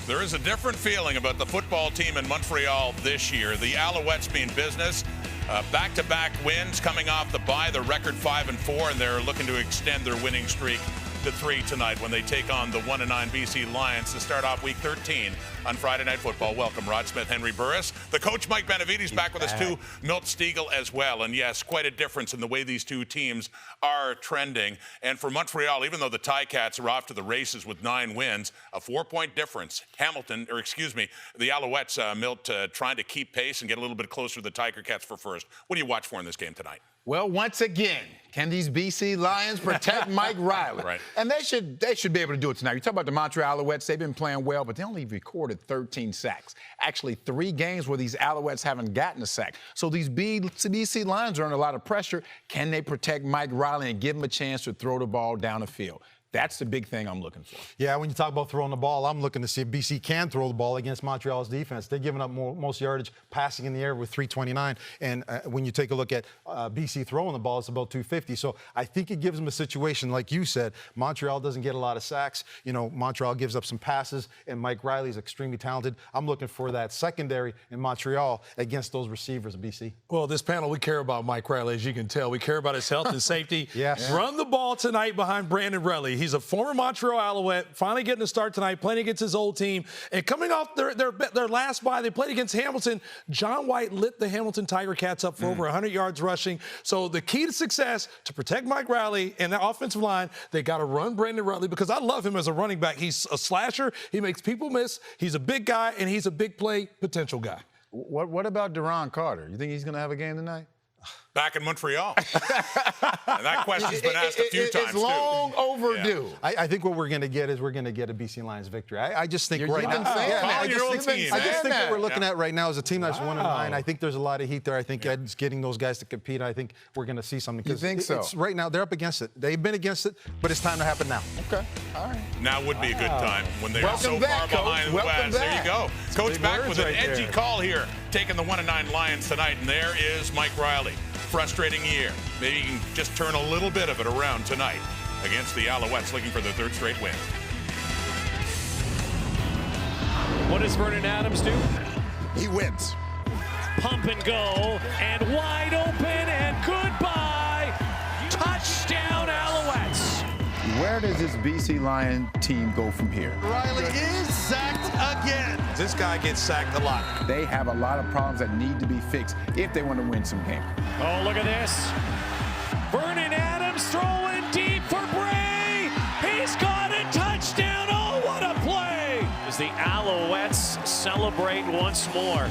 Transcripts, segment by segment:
There is a different feeling about the football team in Montreal this year. The Alouettes mean business. Back-to-back wins coming off the bye. They're record 5-4, and they're looking to extend their winning streak to 3 tonight when they take on the 1-9 BC Lions to start off Week 13 on Friday Night Football. Welcome, Rod Smith, Henry Burris. The coach, Mike Benavides, back with us too. Milt Stiegel as well. And yes, quite a difference in the way these two teams are trending. And for Montreal, even though the Ticats are off to the races with 9 wins, a 4-point difference. The Alouettes, Milt, trying to keep pace and get a little bit closer to the Tiger-Cats for first. What do you watch for in this game tonight? Well, once again, can these BC Lions protect Mike Riley? Right. And they should be able to do it tonight. You talk about the Montreal Alouettes, they've been playing well, but they only recorded 13 sacks. Actually, 3 games where these Alouettes haven't gotten a sack. So these BC Lions are under a lot of pressure. Can they protect Mike Riley and give him a chance to throw the ball down the field? That's the big thing I'm looking for. Yeah, when you talk about throwing the ball, I'm looking to see if BC can throw the ball against Montreal's defense. They're giving up most yardage passing in the air with 329. And when you take a look at BC throwing the ball, it's about 250. So I think it gives them a situation, like you said, Montreal doesn't get a lot of sacks. You know, Montreal gives up some passes, and Mike Riley is extremely talented. I'm looking for that secondary in Montreal against those receivers of BC. Well, this panel, we care about Mike Riley, as you can tell. We care about his health and safety. Yes. Run the ball tonight behind Brandon Relly. He's a former Montreal Alouette, finally getting a start tonight, playing against his old team. And coming off their last bye, they played against Hamilton. John White lit the Hamilton Tiger-Cats up for over 100 yards rushing. So the key to success, to protect Mike Riley and the offensive line, they got to run Brandon Relly, because I love him as a running back. He's a slasher. He makes people miss. He's a big guy, and he's a big play potential guy. What about Deron Carter? You think he's going to have a game tonight? Back in Montreal. And that question's been asked a few times, It's long overdue. Yeah. I think what we're going to get is we're going to get a BC Lions victory. I just think You've been saying that. I just think what we're looking at right now is a team that's 1-9. I think there's a lot of heat there. I think Ed's getting those guys to compete. I think we're going to see something. You think so? Right now, they're up against it. They've been against it, but it's time to happen now. Okay. All right. Now would be a good time when they are so Welcome back, far behind Coach. the West. There you go. Coach back with an edgy call here, taking the 1-9 Lions tonight. And there is Mike Riley. Frustrating year. Maybe you can just turn a little bit of it around tonight against the Alouettes, looking for their 3rd straight win. What does Vernon Adams do? He wins. Pump and go, and wide open, and goodbye. Touchdown, Alouettes. Where does this BC Lion team go from here? Riley is sacked again. This guy gets sacked a lot. They have a lot of problems that need to be fixed if they want to win some games. Oh, look at this. Vernon Adams throwing deep for Bray. He's got a touchdown. Oh, what a play. As the Alouettes celebrate once more.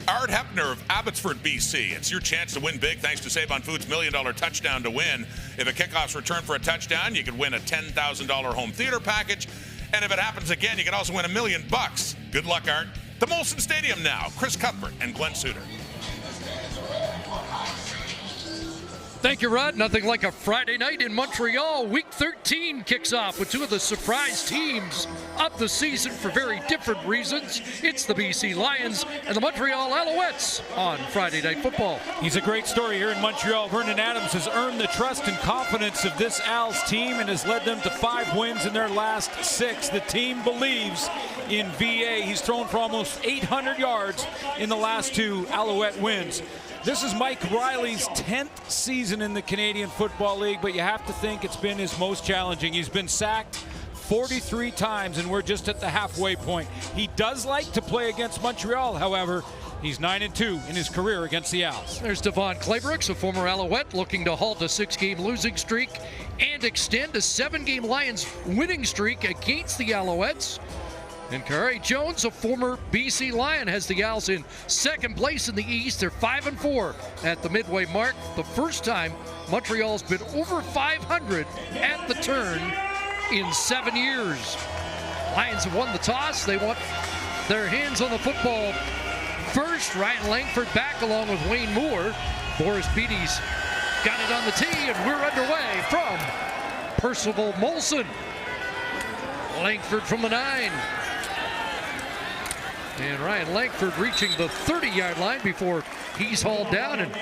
Art Hepner of Abbotsford, BC. It's your chance to win big thanks to Save on Foods' $1 Million touchdown to win. If a kickoff's returned for a touchdown, you could win a $10,000 home theater package. And if it happens again, you can also win $1 million. Good luck, Art. The Molson Stadium now. Chris Cuthbert and Glenn Suter. Thank you, Rod. Nothing like a Friday night in Montreal. Week 13 kicks off with 2 of the surprise teams of the season for very different reasons. It's the BC Lions and the Montreal Alouettes on Friday Night Football. He's a great story here in Montreal. Vernon Adams has earned the trust and confidence of this Als team and has led them to 5 wins in their last 6. The team believes in VA. He's thrown for almost 800 yards in the last 2 Alouette wins. This is Mike Riley's 10th season in the Canadian Football League, but you have to think it's been his most challenging. He's been sacked 43 times, and we're just at the halfway point. He does like to play against Montreal, however. He's 9-2 in his career against the Als. There's Devon Claybrooks, a former Alouette, looking to halt a 6-game losing streak and extend a 7-game Lions winning streak against the Alouettes. And Kerry Jones, a former BC Lion, has the Als in 2nd place in the East. They're 5-4 at the midway mark. The first time Montreal's been over 500 at the turn in 7 years. Lions have won the toss. They want their hands on the football first. Ryan Langford back along with Wayne Moore. Boris Beatty's got it on the tee, and we're underway from Percival Molson. Langford from the 9. And Ryan Langford reaching the 30-yard line before he's hauled down. And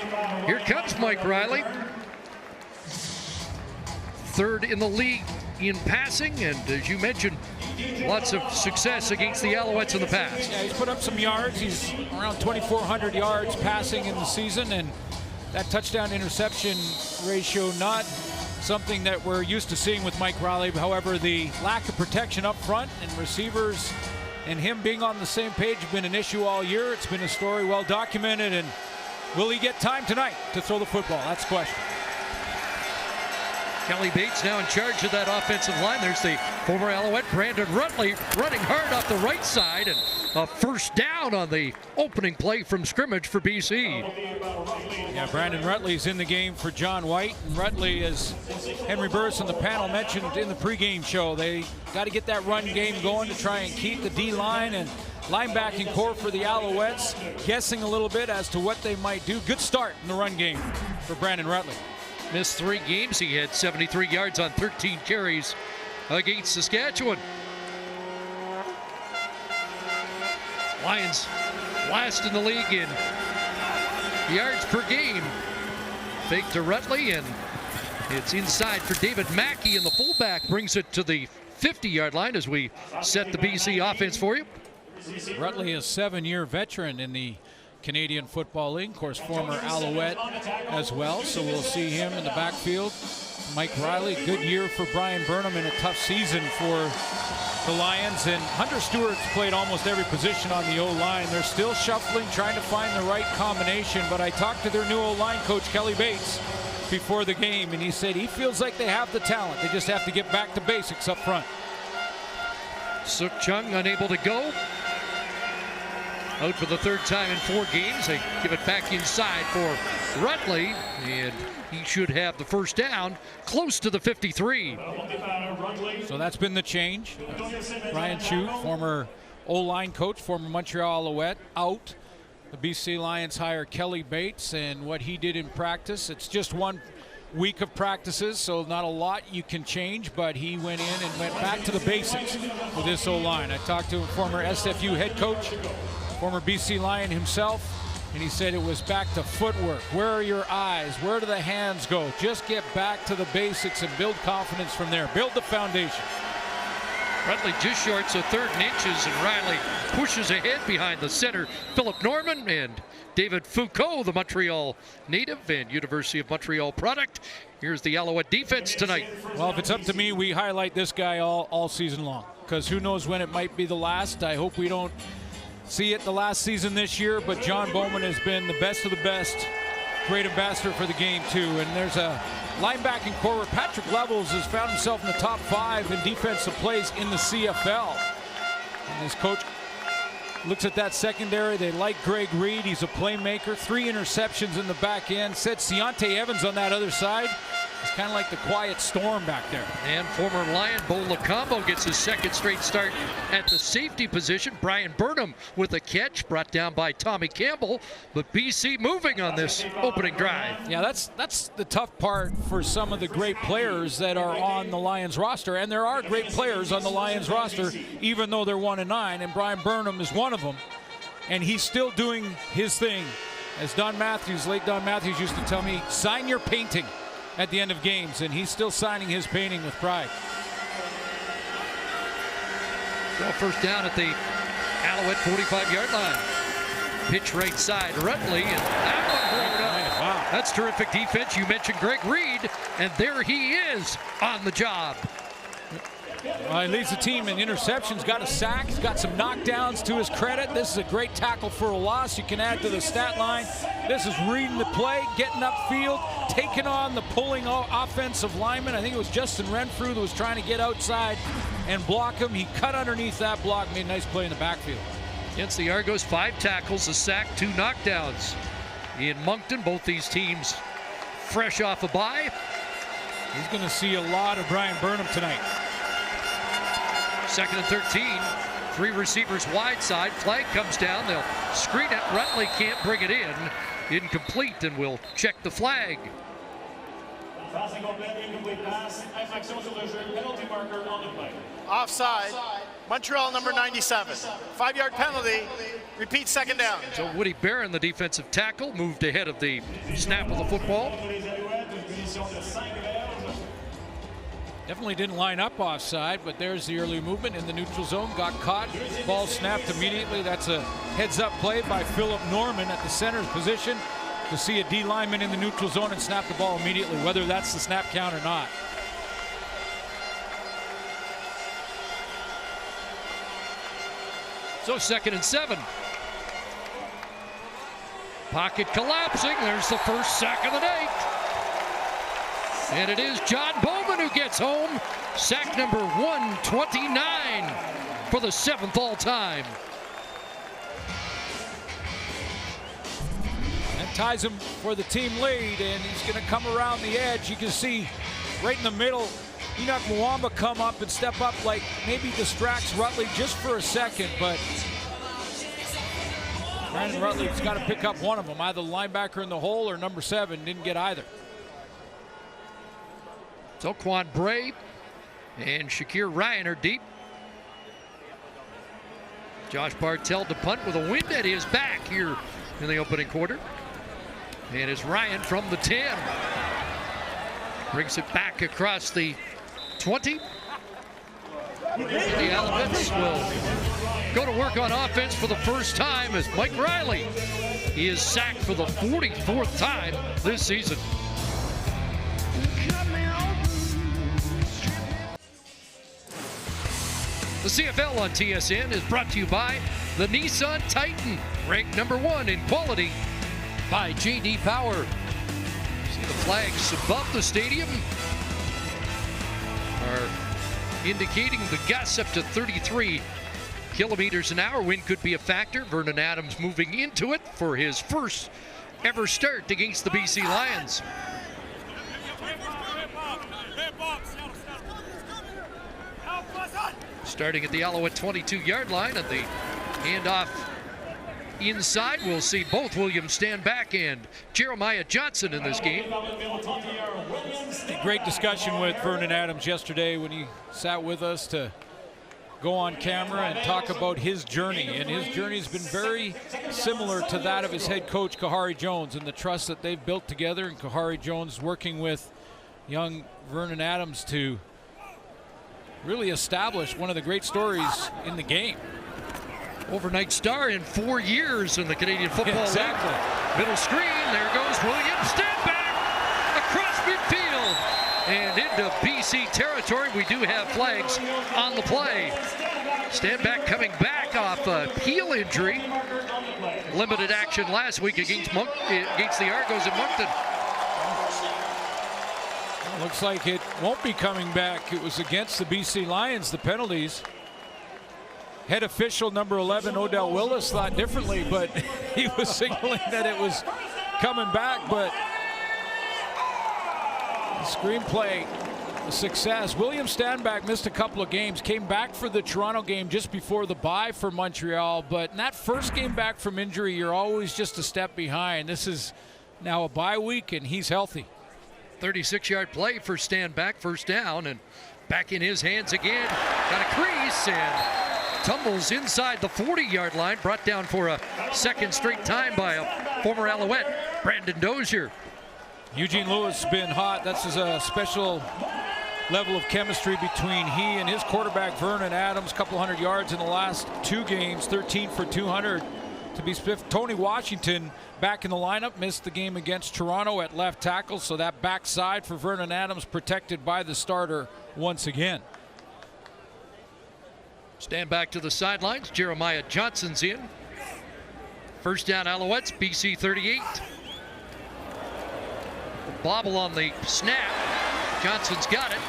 here comes Mike Riley. third in the league in passing, and as you mentioned, lots of success against the Alouettes in the past. Yeah, he's put up some yards. He's around 2,400 yards passing in the season, and that touchdown interception ratio not something that we're used to seeing with Mike Riley. However, the lack of protection up front and receivers and him being on the same page have been an issue all year. It's been a story well documented, and will he get time tonight to throw the football? That's the question. Kelly Bates now in charge of that offensive line. There's the former Alouette, Brandon Rutley, running hard off the right side, and a first down on the opening play from scrimmage for BC. Yeah, Brandon Rutley's in the game for John White. And Rutley, as Henry Burris on the panel mentioned in the pregame show, they got to get that run game going to try and keep the D-line and linebacking core for the Alouettes guessing a little bit as to what they might do. Good start in the run game for Brandon Rutley. Missed 3 games. He had 73 yards on 13 carries against Saskatchewan. Lions last in the league in yards per game. Fake to Rutley, and it's inside for David Mackey, and the fullback brings it to the 50-yard line as we set the BC offense for you. Rutley is a 7-year veteran in the Canadian Football League, of course, former Alouette as well, so we'll see him in the backfield. Mike Riley, good year for Brian Burnham in a tough season for the Lions, and Hunter Stewart's played almost every position on the O-line. They're still shuffling, trying to find the right combination, but I talked to their new O-line coach, Kelly Bates, before the game, and he said he feels like they have the talent. They just have to get back to basics up front. Suk Chung unable to go. Out for the 3rd time in 4 games. They give it back inside for Rutley, and he should have the first down close to the 53. So that's been the change. Ryan Chu, former O-line coach, former Montreal Alouette, out. The BC Lions hire Kelly Bates, and what he did in practice, it's just 1 week of practices, so not a lot you can change, but he went in and went back to the basics with this O-line. I talked to a former SFU head coach, former BC Lion himself, and he said it was back to footwork. Where are your eyes? Where do the hands go? Just get back to the basics and build confidence from there. Build the foundation. Rutley just short, so 3rd and inches, and Riley pushes ahead behind the center, Philip Norman, and David Foucault, the Montreal native and University of Montreal product. Here's the Alouette defense tonight. Well, if it's up to me, we highlight this guy all season long, because who knows when it might be the last. I hope we don't see it the last season this year, but John Bowman has been the best of the best. Great ambassador for the game, too. And there's a linebacking core where Patrick Levels has found himself in the top 5 in defensive plays in the CFL. And his coach looks at that secondary. They like Greg Reed. He's a playmaker. 3 interceptions in the back end. Said Deontay Evans on that other side. It's kind of like the quiet storm back there. And former Lion Bo Lacombo gets his 2nd straight start at the safety position. Brian Burnham with a catch brought down by Tommy Campbell, but BC moving on this opening drive. Yeah, that's the tough part for some of the great players that are on the Lions roster, and there are great players on the Lions roster, even though they're 1-9, and Brian Burnham is one of them, and he's still doing his thing. As Don Matthews, late Don Matthews used to tell me, sign your painting at the end of games, and he's still signing his painting with pride. Well, first down at the Alouette 45-yard line. Pitch right side, Rutley, and that one blown up. Wow. That's terrific defense. You mentioned Greg Reed, and there he is on the job. He leads the team in interceptions, got a sack, he's got some knockdowns to his credit. This is a great tackle for a loss. You can add to the stat line. This is reading the play, getting upfield, taking on the pulling offensive lineman. I think it was Justin Renfrew that was trying to get outside and block him. He cut underneath that block, made a nice play in the backfield. Against the Argos, 5 tackles, a sack, 2 knockdowns. In Moncton, both these teams fresh off a bye. He's going to see a lot of Brian Burnham tonight. 2nd and 13, 3 receivers wide side. Flag comes down. They'll screen it. Rutley can't bring it in. Incomplete, and we'll check the flag. Offside. Montreal number 97. 5-yard penalty. Repeat, 2nd down. So Woody Barron, the defensive tackle, moved ahead of the snap of the football. Definitely didn't line up offside, but there's the early movement in the neutral zone. Got caught. Ball snapped immediately. That's a heads-up play by Philip Norman at the center position to see a D lineman in the neutral zone and snap the ball immediately, whether that's the snap count or not. So 2nd and 7. Pocket collapsing. There's the first sack of the night. And it is John Bowman who gets home. Sack number 129 for the 7th all-time. And ties him for the team lead, and he's going to come around the edge. You can see right in the middle, Enoch Mwamba come up and step up, like maybe distracts Rutley just for a second, but Brandon Rutley's got to pick up one of them, either the linebacker in the hole or number 7. Didn't get either. So Quan Bray and Shakir Ryan are deep. Josh Bartell to punt with a wind at his back here in the opening quarter. And it's Ryan from the 10. Brings it back across the 20. The Alouettes will go to work on offense for the first time as Mike Riley is sacked for the 44th time this season. The CFL on TSN is brought to you by the Nissan Titan, ranked number 1 in quality by J.D. Power. See the flags above the stadium are indicating the gusts up to 33 kilometers an hour. Wind could be a factor. Vernon Adams moving into it for his first ever start against the BC Lions. Starting at the Alouette 22-yard line at the handoff inside. We'll see both Williams stand back and Jeremiah Johnson in this game. A great discussion with Vernon Adams yesterday when he sat with us to go on camera and talk about his journey. And his journey has been very similar to that of his head coach, Kahari Jones, and the trust that they've built together. And Kahari Jones working with young Vernon Adams to really establish one of the great stories in the game. Overnight star in 4 years in the Canadian Football League. Middle screen, there goes Williams. Stand back across midfield and into BC territory. We do have flags on the play. Stand back coming back off a heel injury. Limited action last week against the Argos in Moncton. Looks like it won't be coming back. It was against the BC Lions, the penalties. Head official number 11, Odell Willis, thought differently, but he was signaling that it was coming back. But the screenplay, a success. William Stanback missed a couple of games, came back for the Toronto game just before the bye for Montreal. But in that first game back from injury, you're always just a step behind. This is now a bye week, and he's healthy. 36-yard play for Stanback, first down, and back in his hands again. Got a crease and tumbles inside the 40-yard line, brought down for a second straight time by a former Alouette, Brandon Dozier. Eugene Lewis has been hot. That's a special level of chemistry between he and his quarterback, Vernon Adams. Couple hundred yards in the last 2 games, 13 for 200 to be spiffed. Tony Washington back in the lineup, missed the game against Toronto at left tackle, so that backside for Vernon Adams protected by the starter once again. Stand back to the sidelines. Jeremiah Johnson's in. First down Alouettes, BC 38. Bobble on the snap. Johnson's got it.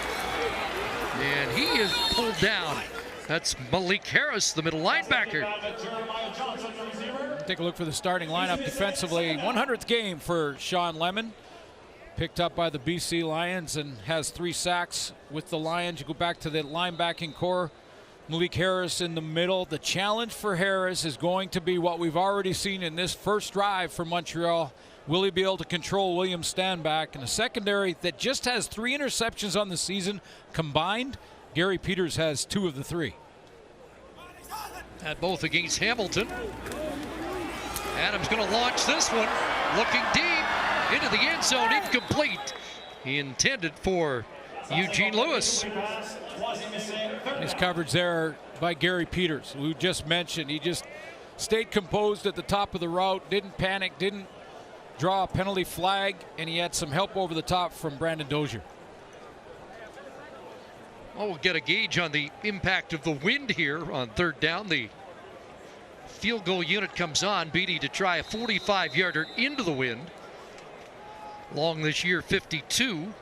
And he is pulled down. That's Malik Harris, the middle linebacker. Take a look for the starting lineup defensively. 100th game for Sean Lemon. Picked up by the BC Lions and has 3 sacks with the Lions. You go back to the linebacking core. Malik Harris in the middle. The challenge for Harris is going to be what we've already seen in this first drive for Montreal. Will he be able to control William Stanback? And a secondary that just has 3 interceptions on the season combined. Gary Peters has 2 of the 3. At both against Hamilton. Adams going to launch this one. Looking deep into the end zone. Incomplete. Intended for Eugene Lewis. Nice coverage there by Gary Peters, who just mentioned he just stayed composed at the top of the route, didn't panic, didn't draw a penalty flag, and he had some help over the top from Brandon Dozier. Well, we'll get a gauge on the impact of the wind here on third down. The field goal unit comes on. Beatty to try a 45-yarder into the wind. Long this year, 52.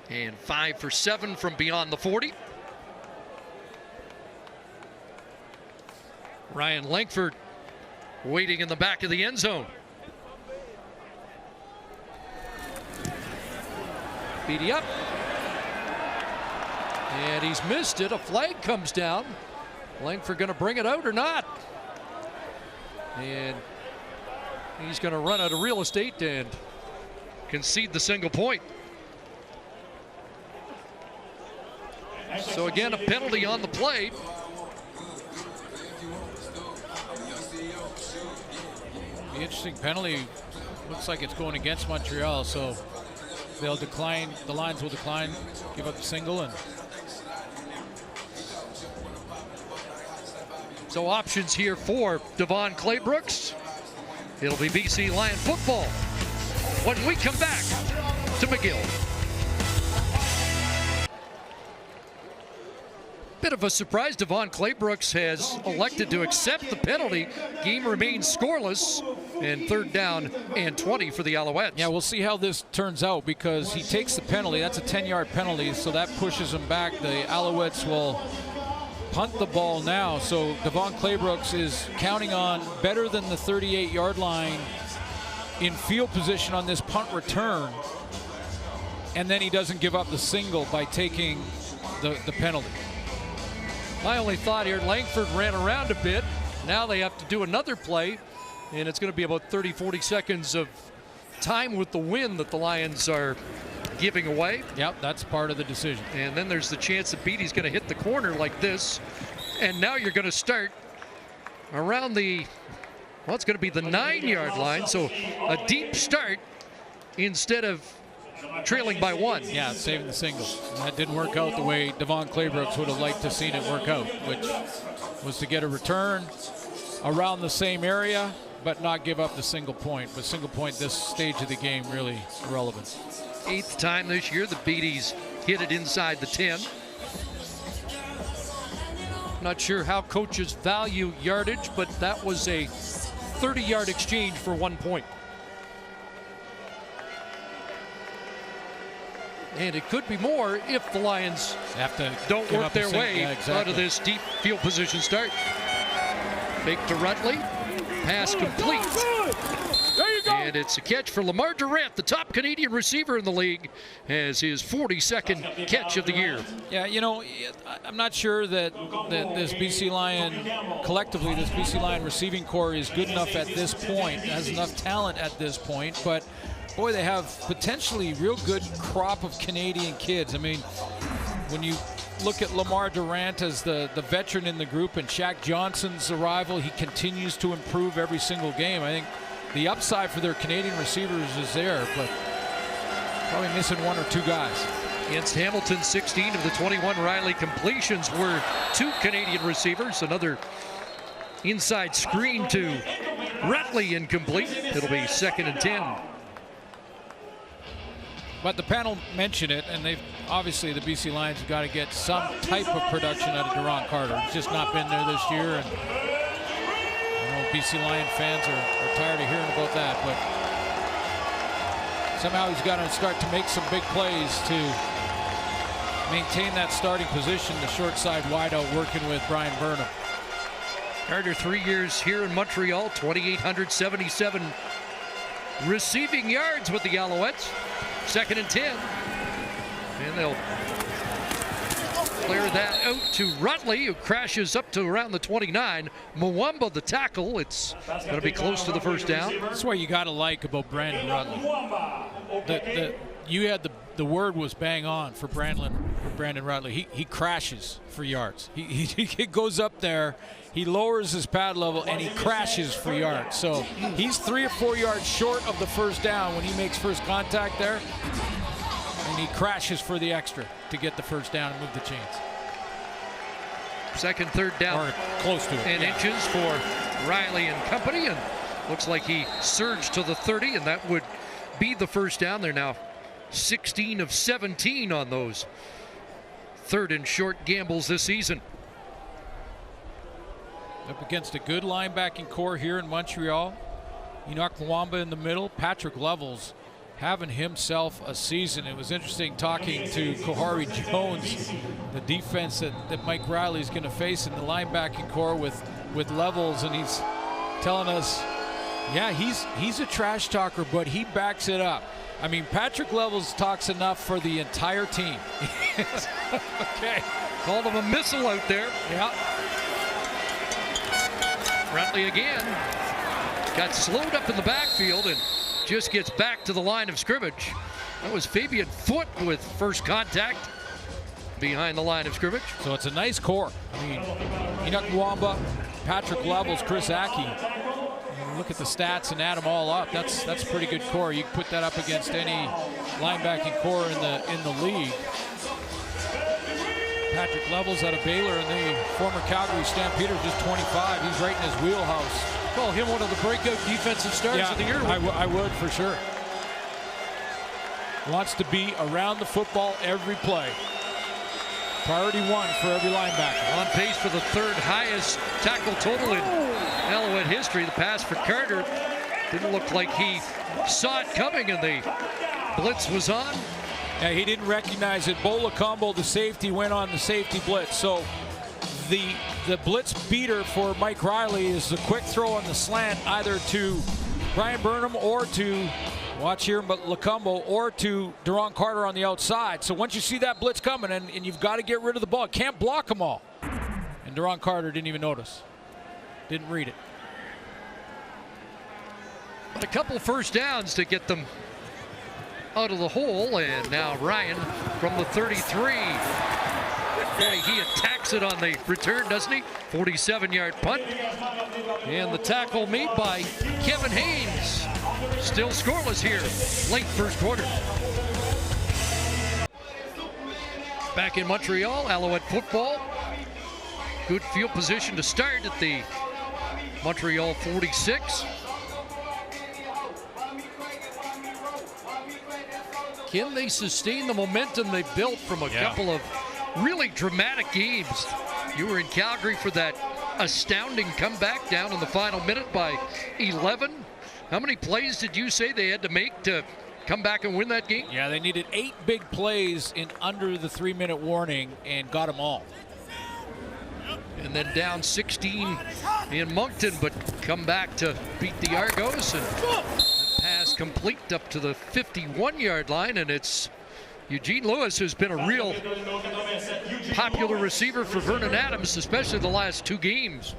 And 5 for 7 from beyond the 40. Ryan Langford waiting in the back of the end zone. Beatty up. And he's missed it. A flag comes down. Langford going to bring it out or not? And he's going to run out of real estate and concede the single point. So again, a penalty on the play. The interesting penalty looks like it's going against Montreal, so they'll decline. The Lions will decline, give up the single, and so options here for Devon Claybrooks. It'll be BC Lion football when we come back to McGill. Bit of a surprise. Devon Claybrooks has elected to accept the penalty. Game remains scoreless, and third down and 20 for the Alouettes. yeah, we'll see how this turns out because he takes the penalty. That's a 10-yard penalty, so that pushes him back. The Alouettes will punt the ball now, so Devon Claybrooks is counting on better than the 38-yard line in field position on this punt return, and then he doesn't give up the single by taking the penalty. My only thought here, Langford ran around a bit. Now they have to do another play, and it's going to be about 30-40 seconds of time with the wind that the Lions are giving away. Yep, that's part of the decision. And then there's the chance that Beatty's going to hit the corner like this. And now you're going to start around the, well, it's going to be the 9-yard line. So a deep start instead of trailing by 1. Yeah, saving the single. And that didn't work out the way Devon Claybrooks would have liked to have seen it work out, which was to get a return around the same area, but not give up the single point. But single point this stage of the game really irrelevant. 8th time this year the Beatties hit it inside the 10. Not sure how coaches value yardage, but that was a 30-yard exchange for 1 point. And it could be more if the Lions don't work their way out of this deep field position start. Fake to Rutley. Pass complete. There you go. And it's a catch for Lamar Durant, the top Canadian receiver in the league, as his 42nd catch of the year. Yeah, you know, I'm not sure that this BC Lion, collectively, this BC Lion receiving core is good enough at this point, has enough talent at this point, but boy, they have potentially real good crop of Canadian kids. I mean, when you look at Lamar Durant as the veteran in the group and Shaq Johnson's arrival, he continues to improve every single game. I think the upside for their Canadian receivers is there, but probably missing 1 or 2 guys. Against Hamilton, 16 of the 21 Riley completions were to Canadian receivers. Another inside screen to Rutley incomplete. It'll be 2nd and 10. But the panel mentioned it, and they've obviously the BC Lions have got to get some type of production out of Duron Carter. It's just not been there this year, and you know, BC Lion fans are tired of hearing about that. But somehow he's got to start to make some big plays to maintain that starting position. The short side wideout working with Brian Burnham. Carter, 3 years here in Montreal, 2,877 receiving yards with the Alouettes. 2nd and 10. And they'll clear that out to Rutley, who crashes up to around the 29. Mwamba, the tackle. It's going to be close to the first down. That's what you got to like about Brandon Rutley. You had the word was bang on for Brandon Rutley. He crashes for yards. He goes up there, he lowers his pad level, and he crashes for yards. So he's 3 or 4 yards short of the first down when he makes first contact there. and he crashes for the extra to get the first down and move the chains. Second, third down. Or close to it. And inches for Riley and company, and looks like he surged to the 30, and that would be the first down. They're now 16 of 17 on those third and short gambles this season. Up against a good linebacking core here in Montreal. Enoch Mwamba in the middle. Patrick Levels having himself a season. It was interesting talking to Kohari Jones, the defense that Mike Riley's going to face in the linebacking core with Levels, and he's telling us, yeah, he's a trash talker, but he backs it up. I mean, Patrick Levels talks enough for the entire team. Okay. Called him a missile out there. Yeah. Rentley again. Got slowed up in the backfield and just gets back to the line of scrimmage. That was Fabian Foote with first contact behind the line of scrimmage. So it's a nice core. I mean, Enoch Mwamba, Patrick Levels, Chris Aki. Look at the stats and add them all up. That's a pretty good core. You can put that up against any linebacking core in the league. Patrick Levels out of Baylor, and the former Calgary Stampeder, just 25. He's right in his wheelhouse. Call him one of the breakout defensive stars of the year. I would for sure. Wants to be around the football every play. Priority one for every linebacker. On pace for the third highest tackle total in Alouette history. The pass for Carter didn't look like he saw it coming, and the blitz was on. Yeah, he didn't recognize it. Bola Combo, the safety, went on the safety blitz. So the blitz beater for Mike Riley is the quick throw on the slant, either to Brian Burnham or to, watch here, but Lacombo, or to Deron Carter on the outside. So once you see that blitz coming, and you've got to get rid of the ball, can't block them all. And Deron Carter didn't even notice. Didn't read it. But a couple first downs to get them out of the hole, and now Ryan from the 33. Yeah, he attacks it on the return, doesn't he? 47-yard punt. And the tackle made by Kevin Haynes. Still scoreless here, late first quarter. Back in Montreal, Alouette football. Good field position to start at the Montreal 46. Can they sustain the momentum they built from a couple of really dramatic games? You were in Calgary for that astounding comeback down in the final minute by 11. How many plays did you say they had to make to come back and win that game? Yeah, they needed 8 big plays in under the 3-minute warning and got them all. And then down 16 in Moncton, but come back to beat the Argos, and pass complete up to the 51-yard line, and it's Eugene Lewis, who's been a real popular receiver for Vernon Adams, especially the last 2 games.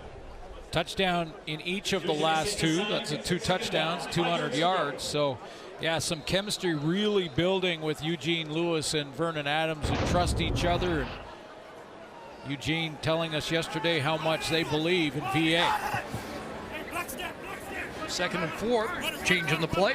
Touchdown in each of the last 2. That's 2 touchdowns, 200 yards. So, yeah, some chemistry really building with Eugene Lewis and Vernon Adams, and trust each other. And Eugene telling us yesterday how much they believe in VA. 2nd and 4, changing the play.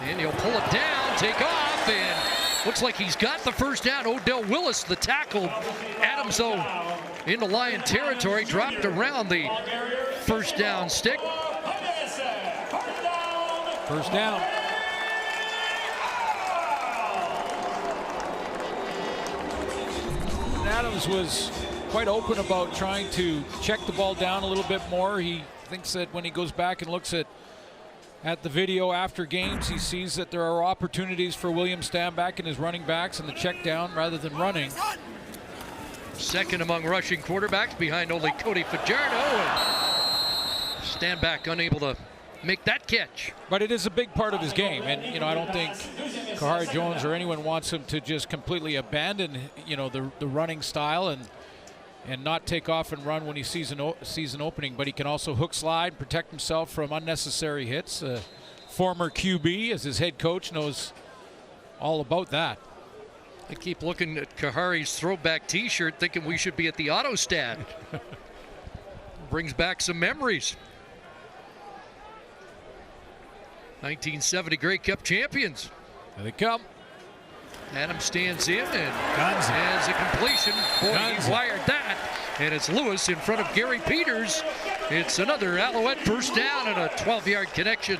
And he'll pull it down, take off, and looks like he's got the first down. Odell Willis, the tackle. Adams, though, into Lion territory, dropped around the first down stick. First down. Adams was quite open about trying to check the ball down a little bit more. He thinks that when he goes back and looks at the video after games, he sees that there are opportunities for William Stanback and his running backs in the check down rather than running. Second among rushing quarterbacks behind only Cody Fajardo, and Stanback unable to make that catch. But it is a big part of his game, and I don't think Kohari Jones or anyone wants him to just completely abandon the running style and not take off and run when he sees an opening. But he can also hook slide, protect himself from unnecessary hits. Former QB, as his head coach, knows all about that. I keep looking at Kahari's throwback t-shirt thinking we should be at the auto stand. Brings back some memories. 1970 Grey Cup champions. Here they come. Adams stands in and has a completion. Boy, he wired that. And it's Lewis in front of Gary Peters. It's another Alouette first down and a 12-yard connection.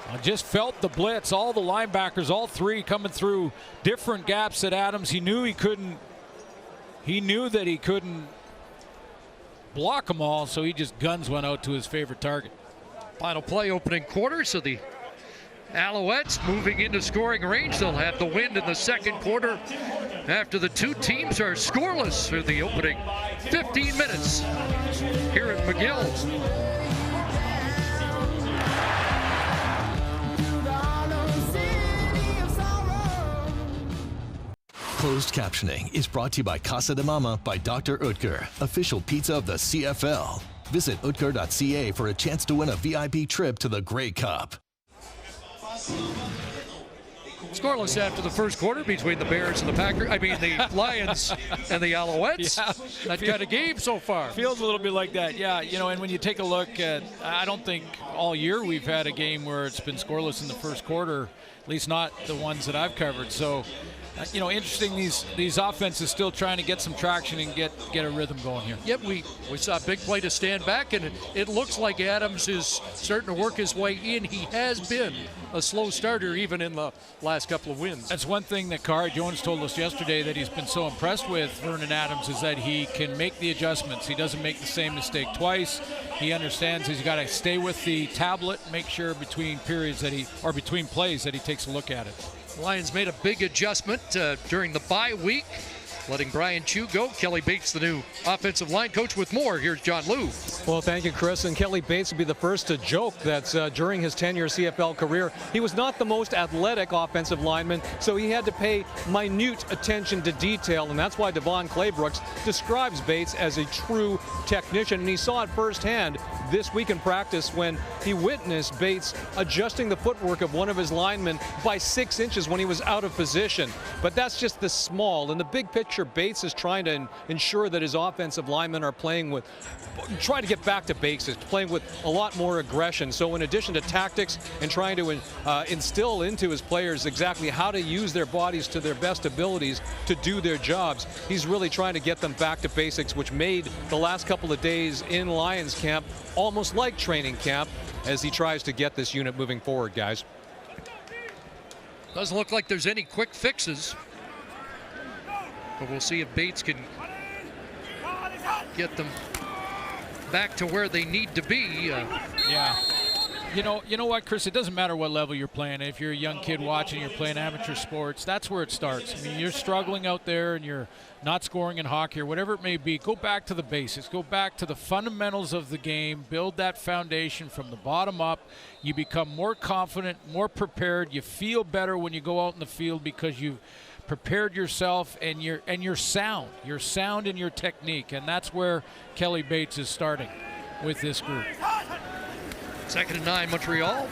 I just felt the blitz. All the linebackers, all three coming through different gaps at Adams. He knew that he couldn't block them all, so he just guns one out to his favorite target. Final play opening quarter, so the Alouettes moving into scoring range. They'll have the wind in the second quarter after the two teams are scoreless through the opening 15 minutes here at McGill. Closed captioning is brought to you by Casa de Mama by Dr. Utker, official pizza of the CFL. Visit utker.ca for a chance to win a VIP trip to the Grey Cup. Scoreless after the first quarter between the Bears and the Lions and the Alouettes. Yeah. That kind of game so far. Feels a little bit like that, yeah. You know, and when you take a look at, I don't think all year we've had a game where it's been scoreless in the first quarter, at least not the ones that I've covered. So, you know, interesting, these offenses still trying to get some traction and get a rhythm going here. Yep, we saw a big play to stand back, and it looks like Adams is starting to work his way in. He has been a slow starter even in the last couple of wins. That's one thing that Kahari Jones told us yesterday that he's been so impressed with Vernon Adams, is that he can make the adjustments. He doesn't make the same mistake twice. He understands he's got to stay with the tablet, make sure between plays that he takes a look at it. Lions made a big adjustment during the bye week, letting Brian Chu go. Kelly Bates, the new offensive line coach, with more. Here's John Lou. Well, thank you, Chris. And Kelly Bates would be the first to joke that during his 10-year CFL career, he was not the most athletic offensive lineman, so he had to pay minute attention to detail, and that's why Devon Claybrooks describes Bates as a true technician, and he saw it firsthand this week in practice when he witnessed Bates adjusting the footwork of one of his linemen by 6 inches when he was out of position. But that's just the small. In the big picture, Bates is trying to ensure that his offensive linemen are trying to get back to basics, playing with a lot more aggression. So in addition to tactics and trying to instill into his players exactly how to use their bodies to their best abilities to do their jobs, he's really trying to get them back to basics, which made the last couple of days in Lions camp almost like training camp as he tries to get this unit moving forward, guys. Doesn't look like there's any quick fixes, but we'll see if Bates can get them back to where they need to be. Yeah. You know what, Chris? It doesn't matter what level you're playing. If you're a young kid watching, you're playing amateur sports, that's where it starts. I mean, you're struggling out there and you're not scoring in hockey or whatever it may be. Go back to the basics. Go back to the fundamentals of the game. Build that foundation from the bottom up. You become more confident, more prepared. You feel better when you go out in the field because you've prepared yourself and you're sound. You're sound in your technique, and that's where Kelly Bates is starting with this group. 2nd and 9, Montreal.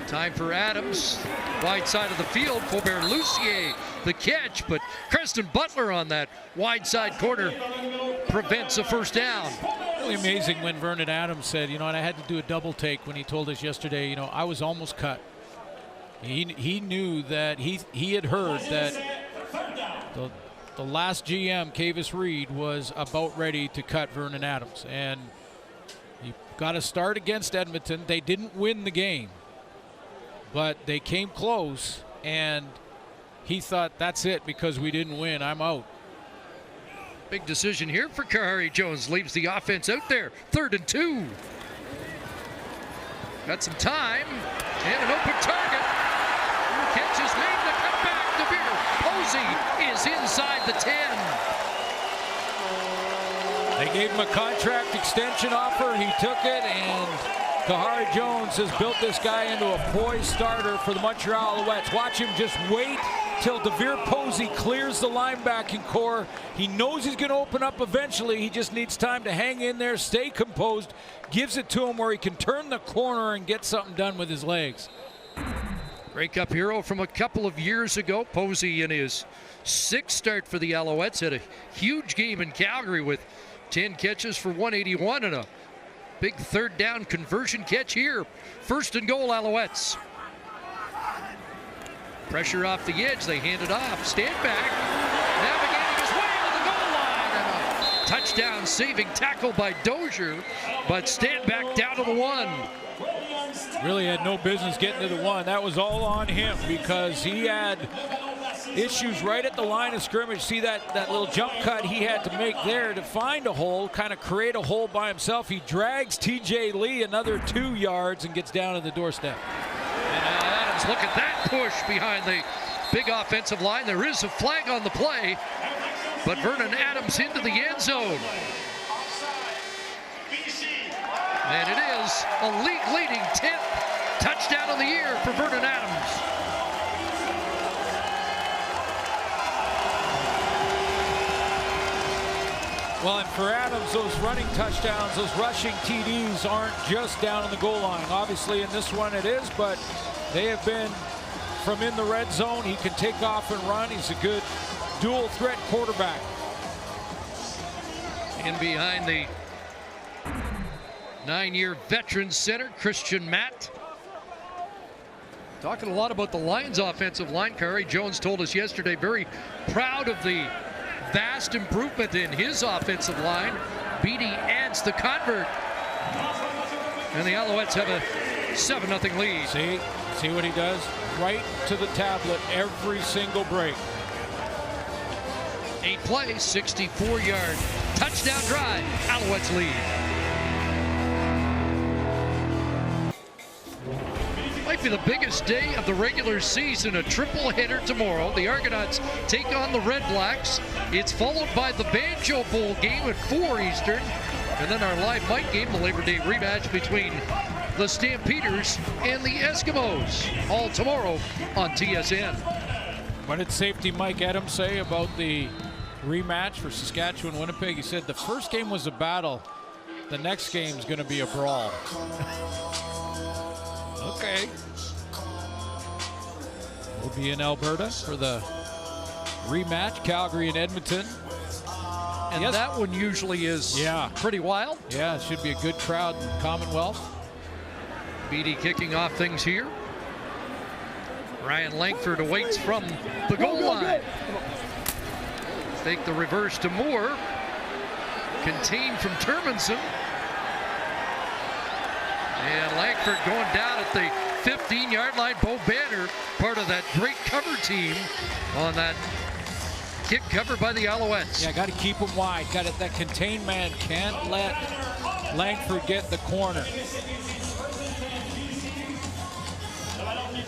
Time for Adams. Wide side of the field. Faubert Lucier the catch, but Preston Butler on that wide side corner prevents a first down. Really amazing when Vernon Adams said, and I had to do a double take when he told us yesterday, I was almost cut. He knew that he had heard that the last GM, Cavis Reed, was about ready to cut Vernon Adams. And he got a start against Edmonton. They didn't win the game, but they came close, and he thought, that's it, because we didn't win, I'm out. Big decision here for Kahari Jones. Leaves the offense out there. 3rd and 2. Got some time and an open target. Catch is made to come back. DeVere Posey is inside the 10. They gave him a contract extension offer. He took it, and Kahari Jones has built this guy into a poised starter for the Montreal Alouettes. Watch him just wait till DeVere Posey clears the linebacking core. He knows he's going to open up eventually. He just needs time to hang in there, stay composed, gives it to him where he can turn the corner and get something done with his legs. Grey Cup hero from a couple of years ago. Posey in his 6th start for the Alouettes had a huge game in Calgary with 10 catches for 181 and a Big third down conversion catch here. 1st and goal, Alouettes. Pressure off the edge, they hand it off. Stand back, navigating his way to the goal line. And a touchdown saving tackle by Dozier, but stand back down to the 1. Really had no business getting to the 1. That was all on him because he had issues right at the line of scrimmage. See that little jump cut he had to make there to find a hole, kind of create a hole by himself. He drags TJ Lee another 2 yards and gets down to the doorstep. And Adams, look at that push behind the big offensive line. There is a flag on the play, but Vernon Adams into the end zone. And it is a league-leading 10th touchdown of the year for Vernon Adams. Well, and for Adams, those running touchdowns, those rushing TDs aren't just down on the goal line. Obviously, in this one it is, but they have been from in the red zone. He can take off and run. He's a good dual threat quarterback. In behind the 9-year veteran center, Christian Matt. Talking a lot about the Lions offensive line. Khari Jones told us yesterday, very proud of the vast improvement in his offensive line. Beatty adds the convert. And the Alouettes have a 7-0 lead. See what he does? Right to the tablet every single break. 8 plays, 64-yard touchdown drive. Alouettes lead. Might be the biggest day of the regular season, a triple header tomorrow. The Argonauts take on the Red Blacks. It's followed by the Banjo Bowl game at 4 Eastern. And then our live mic game, the Labor Day rematch between the Stampeders and the Eskimos. All tomorrow on TSN. What did safety Mike Adams say about the rematch for Saskatchewan-Winnipeg? He said the first game was a battle. The next game is going to be a brawl. Okay. We'll be in Alberta for the rematch, Calgary and Edmonton. And that one usually is pretty wild. Yeah, it should be a good crowd in Commonwealth. Beatty kicking off things here. Ryan Langford awaits from the goal line. Take the reverse to Moore. Contained from Termanson. And Langford going down at the 15-yard line. Bo Banner, part of that great cover team on that kick covered by the Alouettes. Yeah, got to keep them wide. Got it. That contained man can't let Langford get the corner.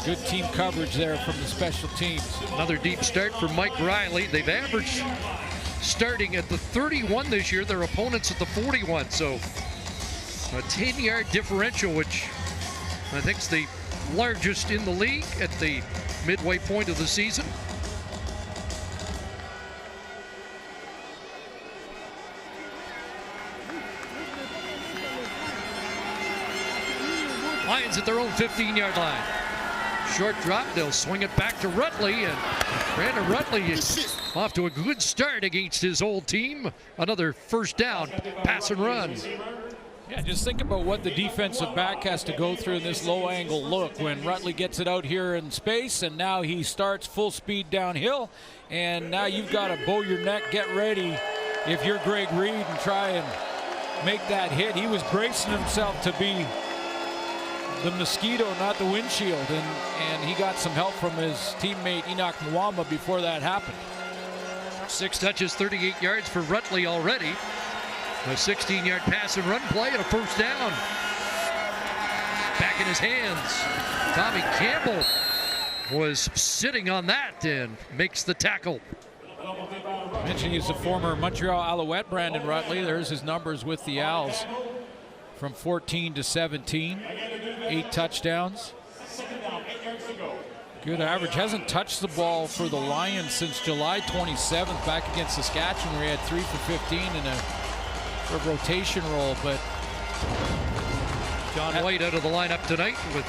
Good team coverage there from the special teams. Another deep start for Mike Riley. They've averaged starting at the 31 this year, their opponents at the 41. So a 10-yard differential, which I think is the largest in the league at the midway point of the season. Lions at their own 15-yard line. Short drop, they'll swing it back to Rutley, and Brandon Rutley is off to a good start against his old team. Another first down, pass and run. Yeah, just think about what the defensive back has to go through in this low-angle look when Rutley gets it out here in space, and now he starts full speed downhill, and now you've got to bow your neck, get ready if you're Greg Reed and try and make that hit. He was bracing himself to be the mosquito, not the windshield, and he got some help from his teammate Enoch Mwamba before that happened. 6 touches, 38 yards for Rutley already. A 16-yard pass and run play and a first down. Back in his hands. Tommy Campbell was sitting on that and makes the tackle. Mentioning he's a former Montreal Alouette, Brandon Rutley. There's his numbers with the Owls from 14 to 17. 8 touchdowns. Good average. Hasn't touched the ball for the Lions since July 27th back against Saskatchewan, where he had 3 for 15 in a rotation role. But John White out of the lineup tonight with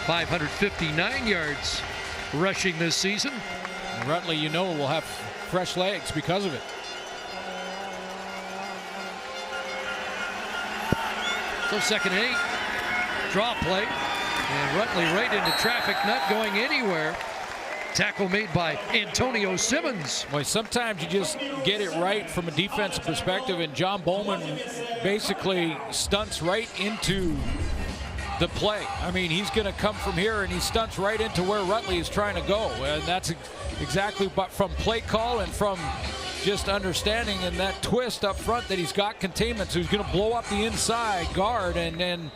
559 yards rushing this season. And Rutley, you know, will have fresh legs because of it. So 2nd and 8. Draw play. And Rutley right into traffic, not going anywhere. Tackle made by Antonio Simmons. Boy, sometimes you just get it right from a defensive perspective, and John Bowman basically stunts right into the play. I mean, he's going to come from here, and he stunts right into where Rutley is trying to go. And that's exactly, but from play call and from just understanding and that twist up front that he's got containment. So he's going to blow up the inside guard and then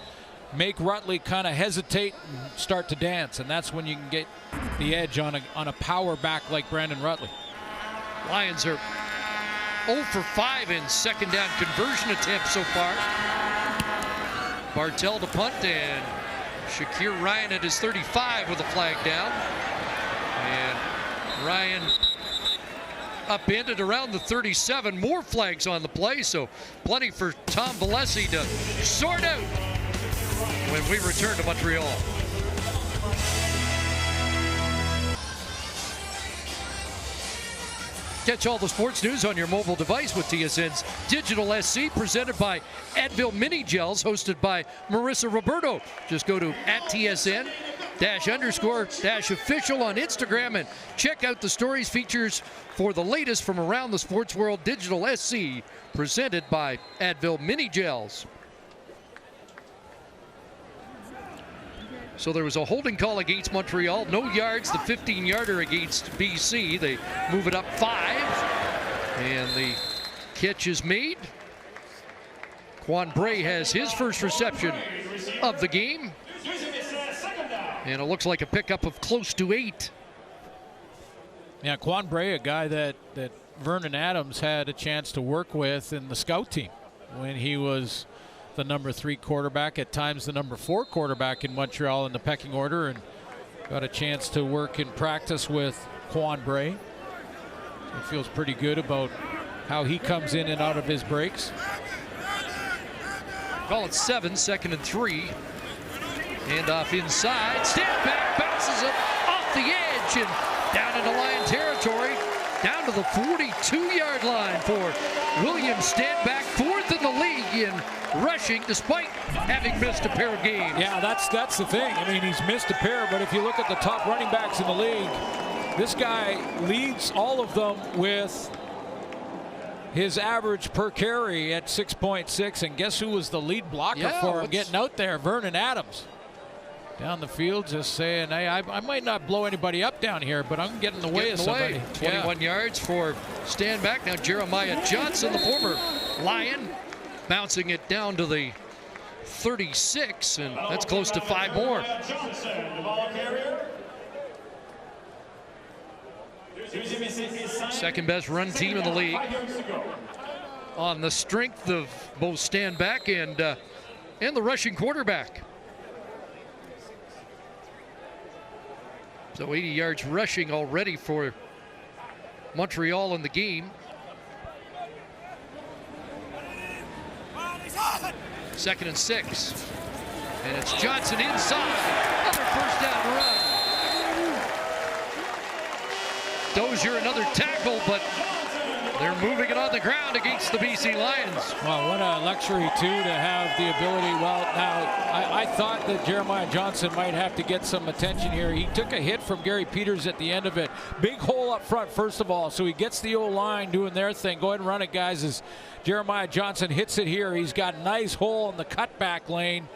make Rutley kind of hesitate and start to dance. And that's when you can get the edge on a power back like Brandon Rutley. Lions are 0 for 5 in 2nd down conversion attempts so far. Bartell to punt, and Shakir Ryan at his 35 with a flag down. And Ryan upended around the 37. More flags on the play, so plenty for Tom Valesi to sort out when we return to Montreal. Catch all the sports news on your mobile device with TSN's Digital SC, presented by Advil Mini Gels, hosted by Marissa Roberto. Just go to @TSN_official on Instagram and check out the stories, features for the latest from around the sports world. Digital SC, presented by Advil Mini Gels. So there was a holding call against Montreal. No yards, the 15-yarder against BC. They move it up 5. And the catch is made. Quan Bray has his first reception of the game. And it looks like a pickup of close to 8. Yeah, Quan Bray, a guy that Vernon Adams had a chance to work with in the scout team when he was the number 3 quarterback, at times the number 4 quarterback in Montreal in the pecking order, and got a chance to work in practice with Quan Bray. So he feels pretty good about how he comes in and out of his breaks. Call it 7, 2nd and 3. Hand off inside, stand back, bounces it off the edge and down into Lion territory, down to the 42-yard line for William Stanback, 4th in the league in rushing, despite having missed a pair of games. Yeah, that's the thing. I mean, he's missed a pair, but if you look at the top running backs in the league, this guy leads all of them with his average per carry at 6.6, and guess who was the lead blocker for him getting out there? Vernon Adams. Down the field, just saying, hey, I might not blow anybody up down here, but I'm getting in the way of somebody. 21 yards for Stanback. Now Jeremiah Johnson, the former Lion, bouncing it down to the 36, and that's close to 5 more. Second best run team in the league, on the strength of both Stanback and the rushing quarterback. So 80 yards rushing already for Montreal in the game. 2nd and 6. And it's Johnson inside. Another first down run. Dozier, another tackle, but they're moving it on the ground against the BC Lions. Well, what a luxury, too, to have the ability. Well, now, I thought that Jeremiah Johnson might have to get some attention here. He took a hit from Gary Peters at the end of it. Big hole up front, first of all, so he gets the O-line doing their thing. Go ahead and run it, guys, as Jeremiah Johnson hits it here. He's got a nice hole in the cutback lane.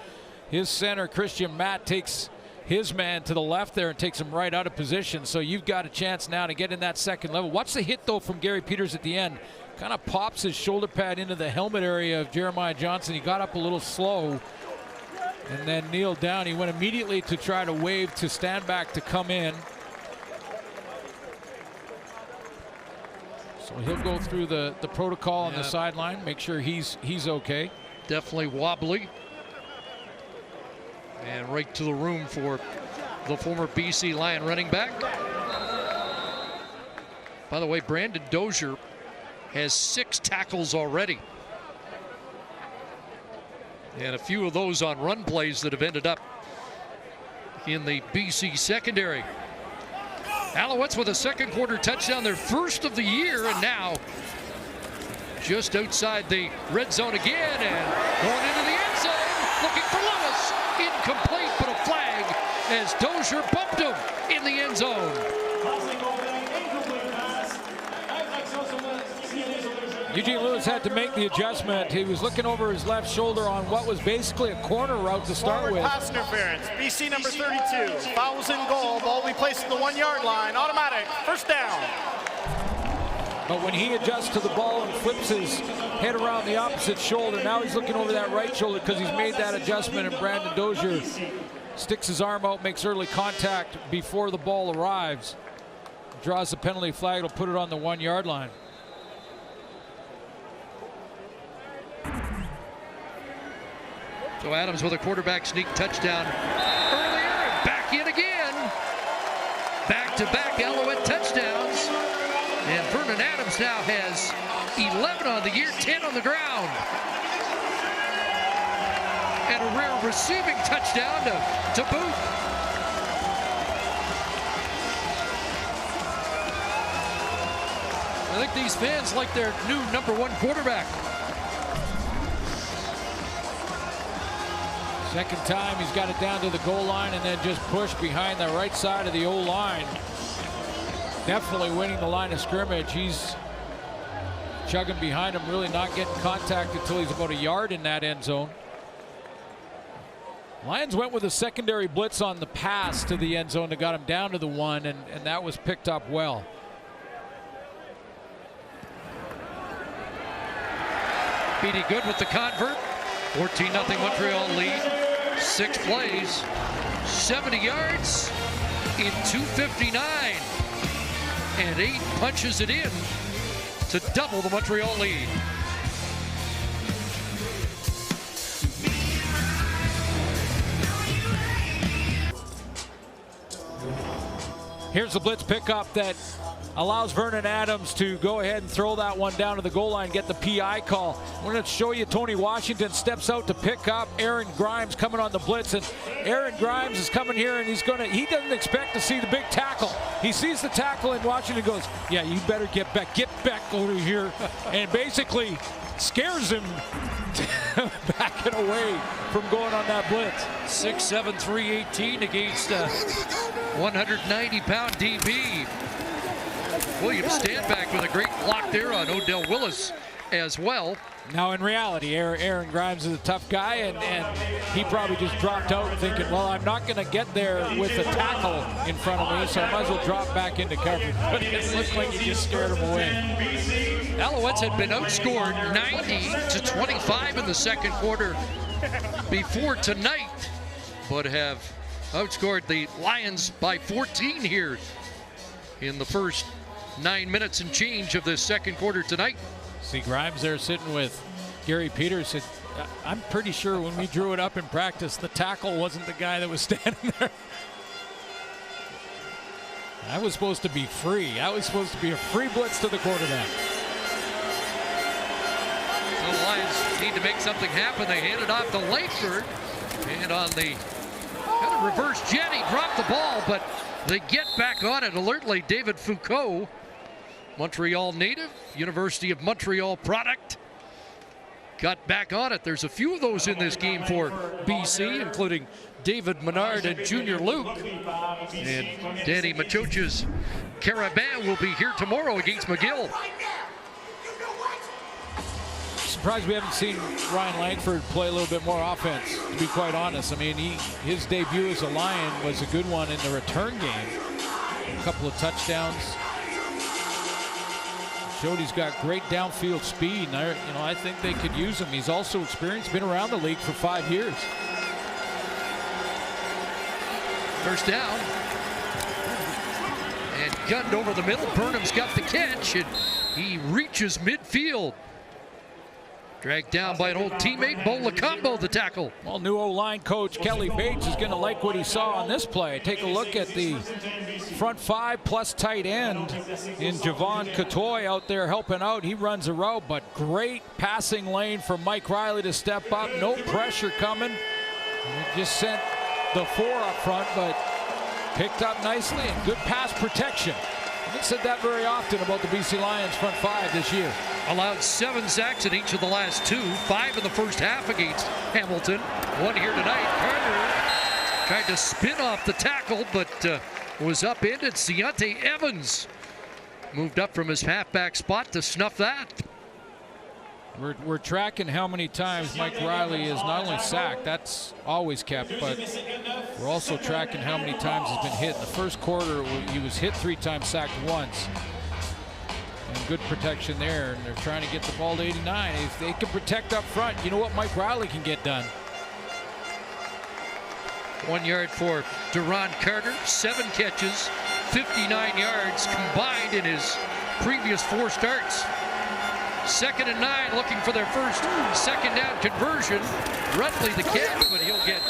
His center, Christian Matt, takes his man to the left there and takes him right out of position. So you've got a chance now to get in that second level. Watch the hit, though, from Gary Peters at the end. Kind of pops his shoulder pad into the helmet area of Jeremiah Johnson. He got up a little slow and then kneeled down. He went immediately to try to wave to Stanback to come in. So he'll go through the protocol on the sideline, make sure he's okay. Definitely wobbly. And right to the room for the former BC Lion running back. By the way, Brandon Dozier has 6 tackles already. And a few of those on run plays that have ended up in the BC secondary. Alouettes with a second quarter touchdown, their first of the year, and now just outside the red zone again and going into the end zone. pass, incomplete, but a flag as Dozier bumped him in the end zone. Eugene Lewis had to make the adjustment. He was looking over his left shoulder on what was basically a corner route to start Forward with. pass interference. BC number 32. Fouls in goal. Ball will be placed at the 1 yard line. Automatic. First down. But when he adjusts to the ball and flips his head around the opposite shoulder, now he's looking over that right shoulder because he's made that adjustment, and Brandon Dozier sticks his arm out, makes early contact before the ball arrives. Draws the penalty flag. It'll put it on the 1 yard line. So Adams with a quarterback sneak touchdown earlier and back in again. Back-to-back Alouette touchdowns. And Vernon Adams now has 11 on the year, 10 on the ground. And a rare receiving touchdown to boot. I think these fans like their new #1 quarterback. Second time he's got it down to the goal line and then just pushed behind the right side of the O-line. Definitely winning the line of scrimmage. He's chugging behind him, really not getting contact until he's about a yard in that end zone. Lions went with a secondary blitz on the pass to the end zone that got him down to the 1, and that was picked up well. Beatty good with the convert. 14-0 Montreal lead. 6 plays, 70 yards in 2:59. And 8 punches it in to double the Montreal lead. Here's the blitz pickup that allows Vernon Adams to go ahead and throw that one down to the goal line, get the PI call. We're going to show you Tony Washington steps out to pick up Aaron Grimes coming on the blitz, and Aaron Grimes is coming here, and he doesn't expect to see the big tackle. He sees the tackle, and Washington goes, yeah, you better get back over here, and basically scares him backing away from going on that blitz. 6'7", 318 against a 190-pound DB. William Standback with a great block there on Odell Willis as well. Now, in reality, Aaron Grimes is a tough guy, and he probably just dropped out thinking, well, I'm not going to get there with a tackle in front of me, so I might as well drop back into coverage. But it looked like he just scared him away. Alouettes had been outscored 90-25 in the second quarter before tonight, but have outscored the Lions by 14 here in the first 9 minutes and change of this second quarter tonight. See Grimes there sitting with Gary Peterson. I'm pretty sure when we drew it up in practice, the tackle wasn't the guy that was standing there. That was supposed to be free. That was supposed to be a free blitz to the quarterback. So the Lions need to make something happen. They hand it off to Langford. And on the kind of reverse jet, he dropped the ball, but they get back on it alertly. David Foucault, Montreal native, University of Montreal product, got back on it. There's a few of those in this game for BC, including David Menard and Junior Luke. And Danny Machocha's Carabin will be here tomorrow against McGill. Surprised we haven't seen Ryan Langford play a little bit more offense, to be quite honest. I mean, his debut as a Lion was a good one in the return game. A couple of touchdowns. Showed he's got great downfield speed, and I think they could use him. He's also experienced, been around the league for 5 years. First down. And gunned over the middle. Burnham's got the catch, and he reaches midfield. Dragged down by an old teammate, Bo Lacombo, the tackle. Well, new O-line coach Kelly Bates is going to like what he saw on this play. Take a look at the front 5 plus tight end in Javon Catoy out there helping out. He runs a route, but great passing lane for Mike Riley to step up. No pressure coming. He just sent the 4 up front, but picked up nicely and good pass protection haven't said that very often about the BC Lions front five this year. Allowed 7 sacks in each of the last 2, 5 in the first half against Hamilton. 1 here tonight. Carter tried to spin off the tackle, but was upended. Ciante Evans moved up from his halfback spot to snuff that. We're tracking how many times Mike Riley is not only sacked, that's always kept, but we're also tracking how many times he's been hit. In the first quarter, he was hit 3 times, sacked once. And good protection there, and they're trying to get the ball to 89. If they can protect up front, you know what Mike Riley can get done. 1 yard for Duron Carter, 7 catches, 59 yards combined in his previous 4 starts. 2nd and 9, looking for their first 2nd down conversion. Rutley the catch, but he'll get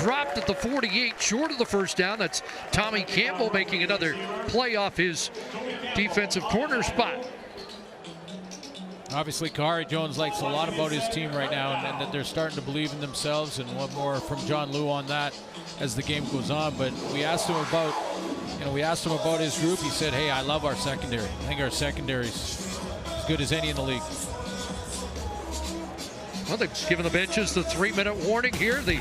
dropped at the 48, short of the first down. That's Tommy Campbell making another play off his defensive corner spot. Obviously, Kahari Jones likes a lot about his team right now, and that they're starting to believe in themselves, and one more from John Liu on that as the game goes on. But we asked him about his group. He said, hey, I love our secondary. I think our secondary's as good as any in the league. Well, they've given the benches the 3-minute warning here. The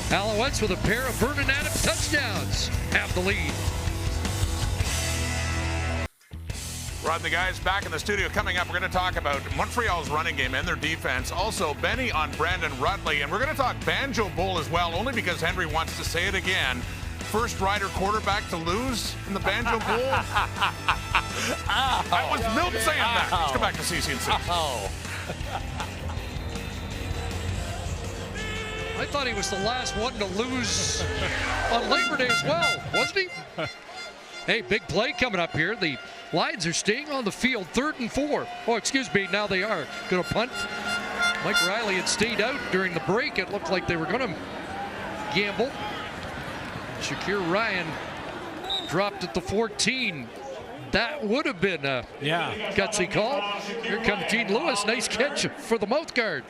Alouettes, with a pair of Vernon Adams touchdowns, have the lead. Rod and the guys back in the studio. Coming up, we're going to talk about Montreal's running game and their defense. Also, Benny on Brandon Rutley. And we're going to talk Banjo Bowl as well, only because Henry wants to say it again. First Rider quarterback to lose in the Banjo Bowl. That was Milt saying that. Let's go back to CC&C. I thought he was the last one to lose on Labor Day as well, wasn't he? Hey, big play coming up here. The Lions are staying on the field, 3rd and 4. Oh, excuse me, now they are going to punt. Mike Riley had stayed out during the break. It looked like they were going to gamble. Shakir Ryan dropped at the 14. That would have been a gutsy call. Here comes Gene Lewis. Nice catch for the mouth guard.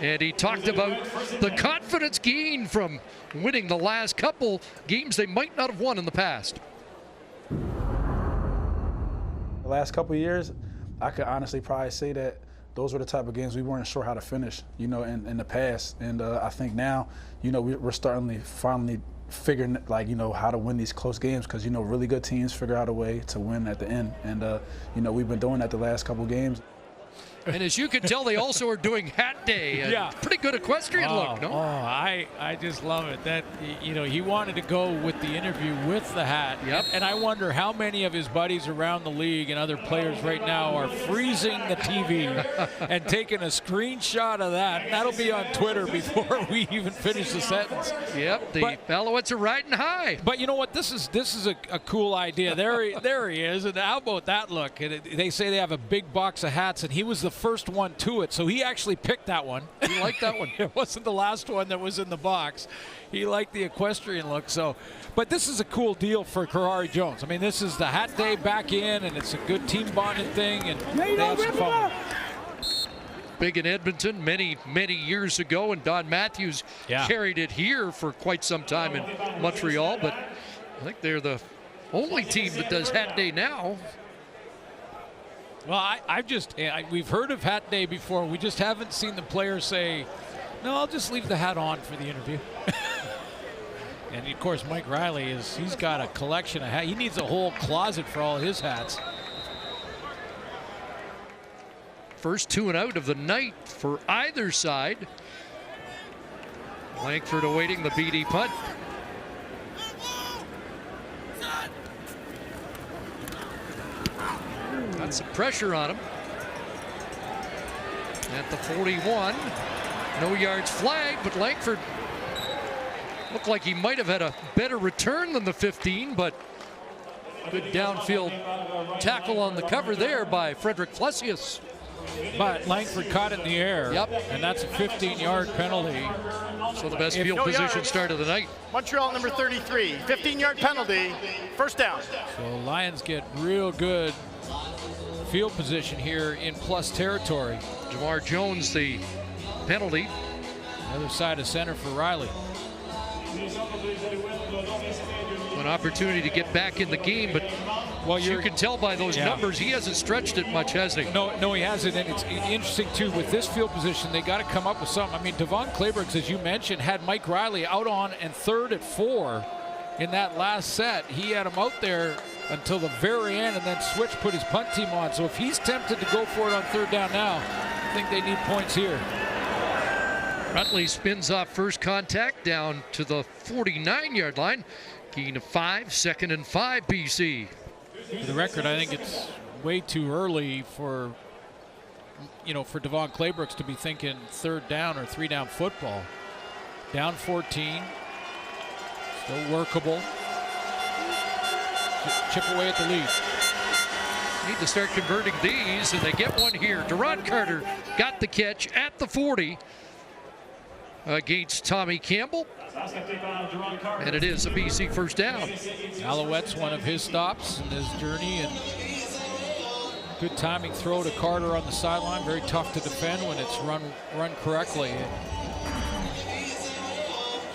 And he talked about the confidence gained from winning the last couple games they might not have won in the past. The last couple of years, I could honestly probably say that those were the type of games we weren't sure how to finish, you know, in the past. And I think now, you know, we're starting to finally figuring, like, you know, how to win these close games, because, you know, really good teams figure out a way to win at the end. And, you know, we've been doing that the last couple of games. And as you can tell, they also are doing Hat Day. Pretty good equestrian look, no? I just love it. That, you know, he wanted to go with the interview with the hat. Yep. And I wonder how many of his buddies around the league and other players right now are freezing the TV and taking a screenshot of that. That'll be on Twitter before we even finish the sentence. Yep, the Alouettes are riding high. But you know what? This is a cool idea. There he is. And how about that look? And they say they have a big box of hats, and he was the first one to it, so he actually picked that one. He liked that one. It wasn't the last one that was in the box. He liked the equestrian look. So, but this is a cool deal for Kahari Jones. I mean, this is the Hat Day back in, and it's a good team bonding thing, and they have some fun. Big in Edmonton many years ago, and Don Matthews carried it here for quite some time in Montreal, but I think they're the only team that does Hat Day now. Well, we've heard of Hat Day before. We just haven't seen the players say, no, I'll just leave the hat on for the interview. And of course, Mike Riley he's got a collection of hats. He needs a whole closet for all his hats. First 2 and out of the night for either side. Langford awaiting the BD punt. Got some pressure on him. At the 41. No yards flagged, but Langford looked like he might have had a better return than the 15, but good downfield tackle on the cover there by Frederick Flesius. But Langford caught it in the air. Yep. And that's a 15-yard penalty. So the best field position start of the night. Montreal number 33, 15-yard penalty, first down. So Lions get real good field position here in plus territory. Jamar Jones, the penalty. Other side of center for Riley. An opportunity to get back in the game, but Well, you can tell by those numbers he hasn't stretched it much, has he? No, he hasn't. And it's interesting, too, with this field position, they got to come up with something. I mean, Devon Claybrooks, as you mentioned, had Mike Riley out on and 3rd and 4 in that last set. He had him out there until the very end and then switched, put his punt team on. So if he's tempted to go for it on 3rd down now, I think they need points here. Rutley spins off first contact down to the 49-yard line. Gain of 5, 2nd and 5 BC. For the record, I think it's way too early for, for Devon Claybrooks to be thinking 3rd down or 3-down football. Down 14, still workable. Chip away at the lead. Need to start converting these, and they get one here. Deron Carter got the catch at the 40 against Tommy Campbell. And it is a BC first down. Alouettes, one of his stops in his journey, and good timing throw to Carter on the sideline. Very tough to defend when it's run correctly.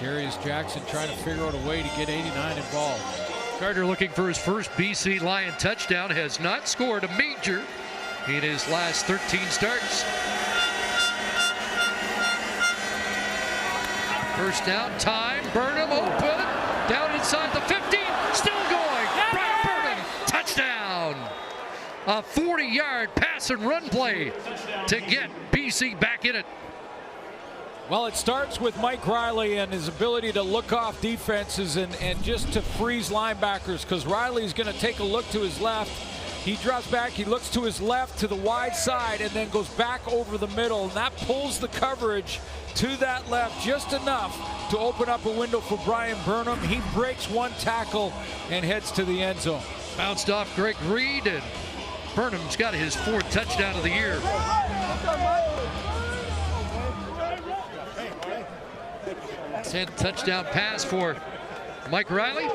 Jarius Jackson trying to figure out a way to get 89 involved. Carter looking for his first BC Lion touchdown. Has not scored a major in his last 13 starts. First down, time, Burnham open, down inside the 15, still going, Brian Burnham, touchdown! A 40-yard pass and run play to get BC back in it. Well, it starts with Mike Riley and his ability to look off defenses and just to freeze linebackers, because Riley's going to take a look to his left. He drops back, he looks to his left to the wide side and then goes back over the middle, and that pulls the coverage to that left just enough to open up a window for Brian Burnham. He breaks one tackle and heads to the end zone. Bounced off Greg Reed, and Burnham's got his 4th touchdown of the year. 10th touchdown pass for Mike Riley.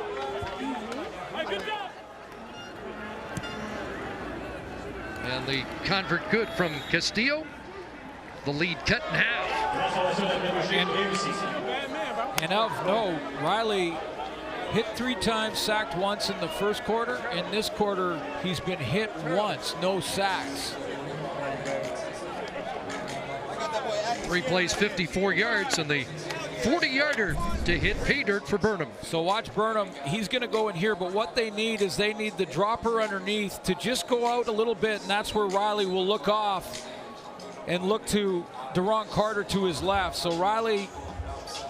And the convert good from Castillo. The lead cut in half. And of note, Riley hit 3 times, sacked once in the first quarter. In this quarter, he's been hit once, no sacks. 3 plays, 54 yards, and the 40-yarder to hit pay dirt for Burnham. So watch Burnham. He's going to go in here, but what they need is they need the dropper underneath to just go out a little bit, and that's where Riley will look off and look to Deron Carter to his left. So Riley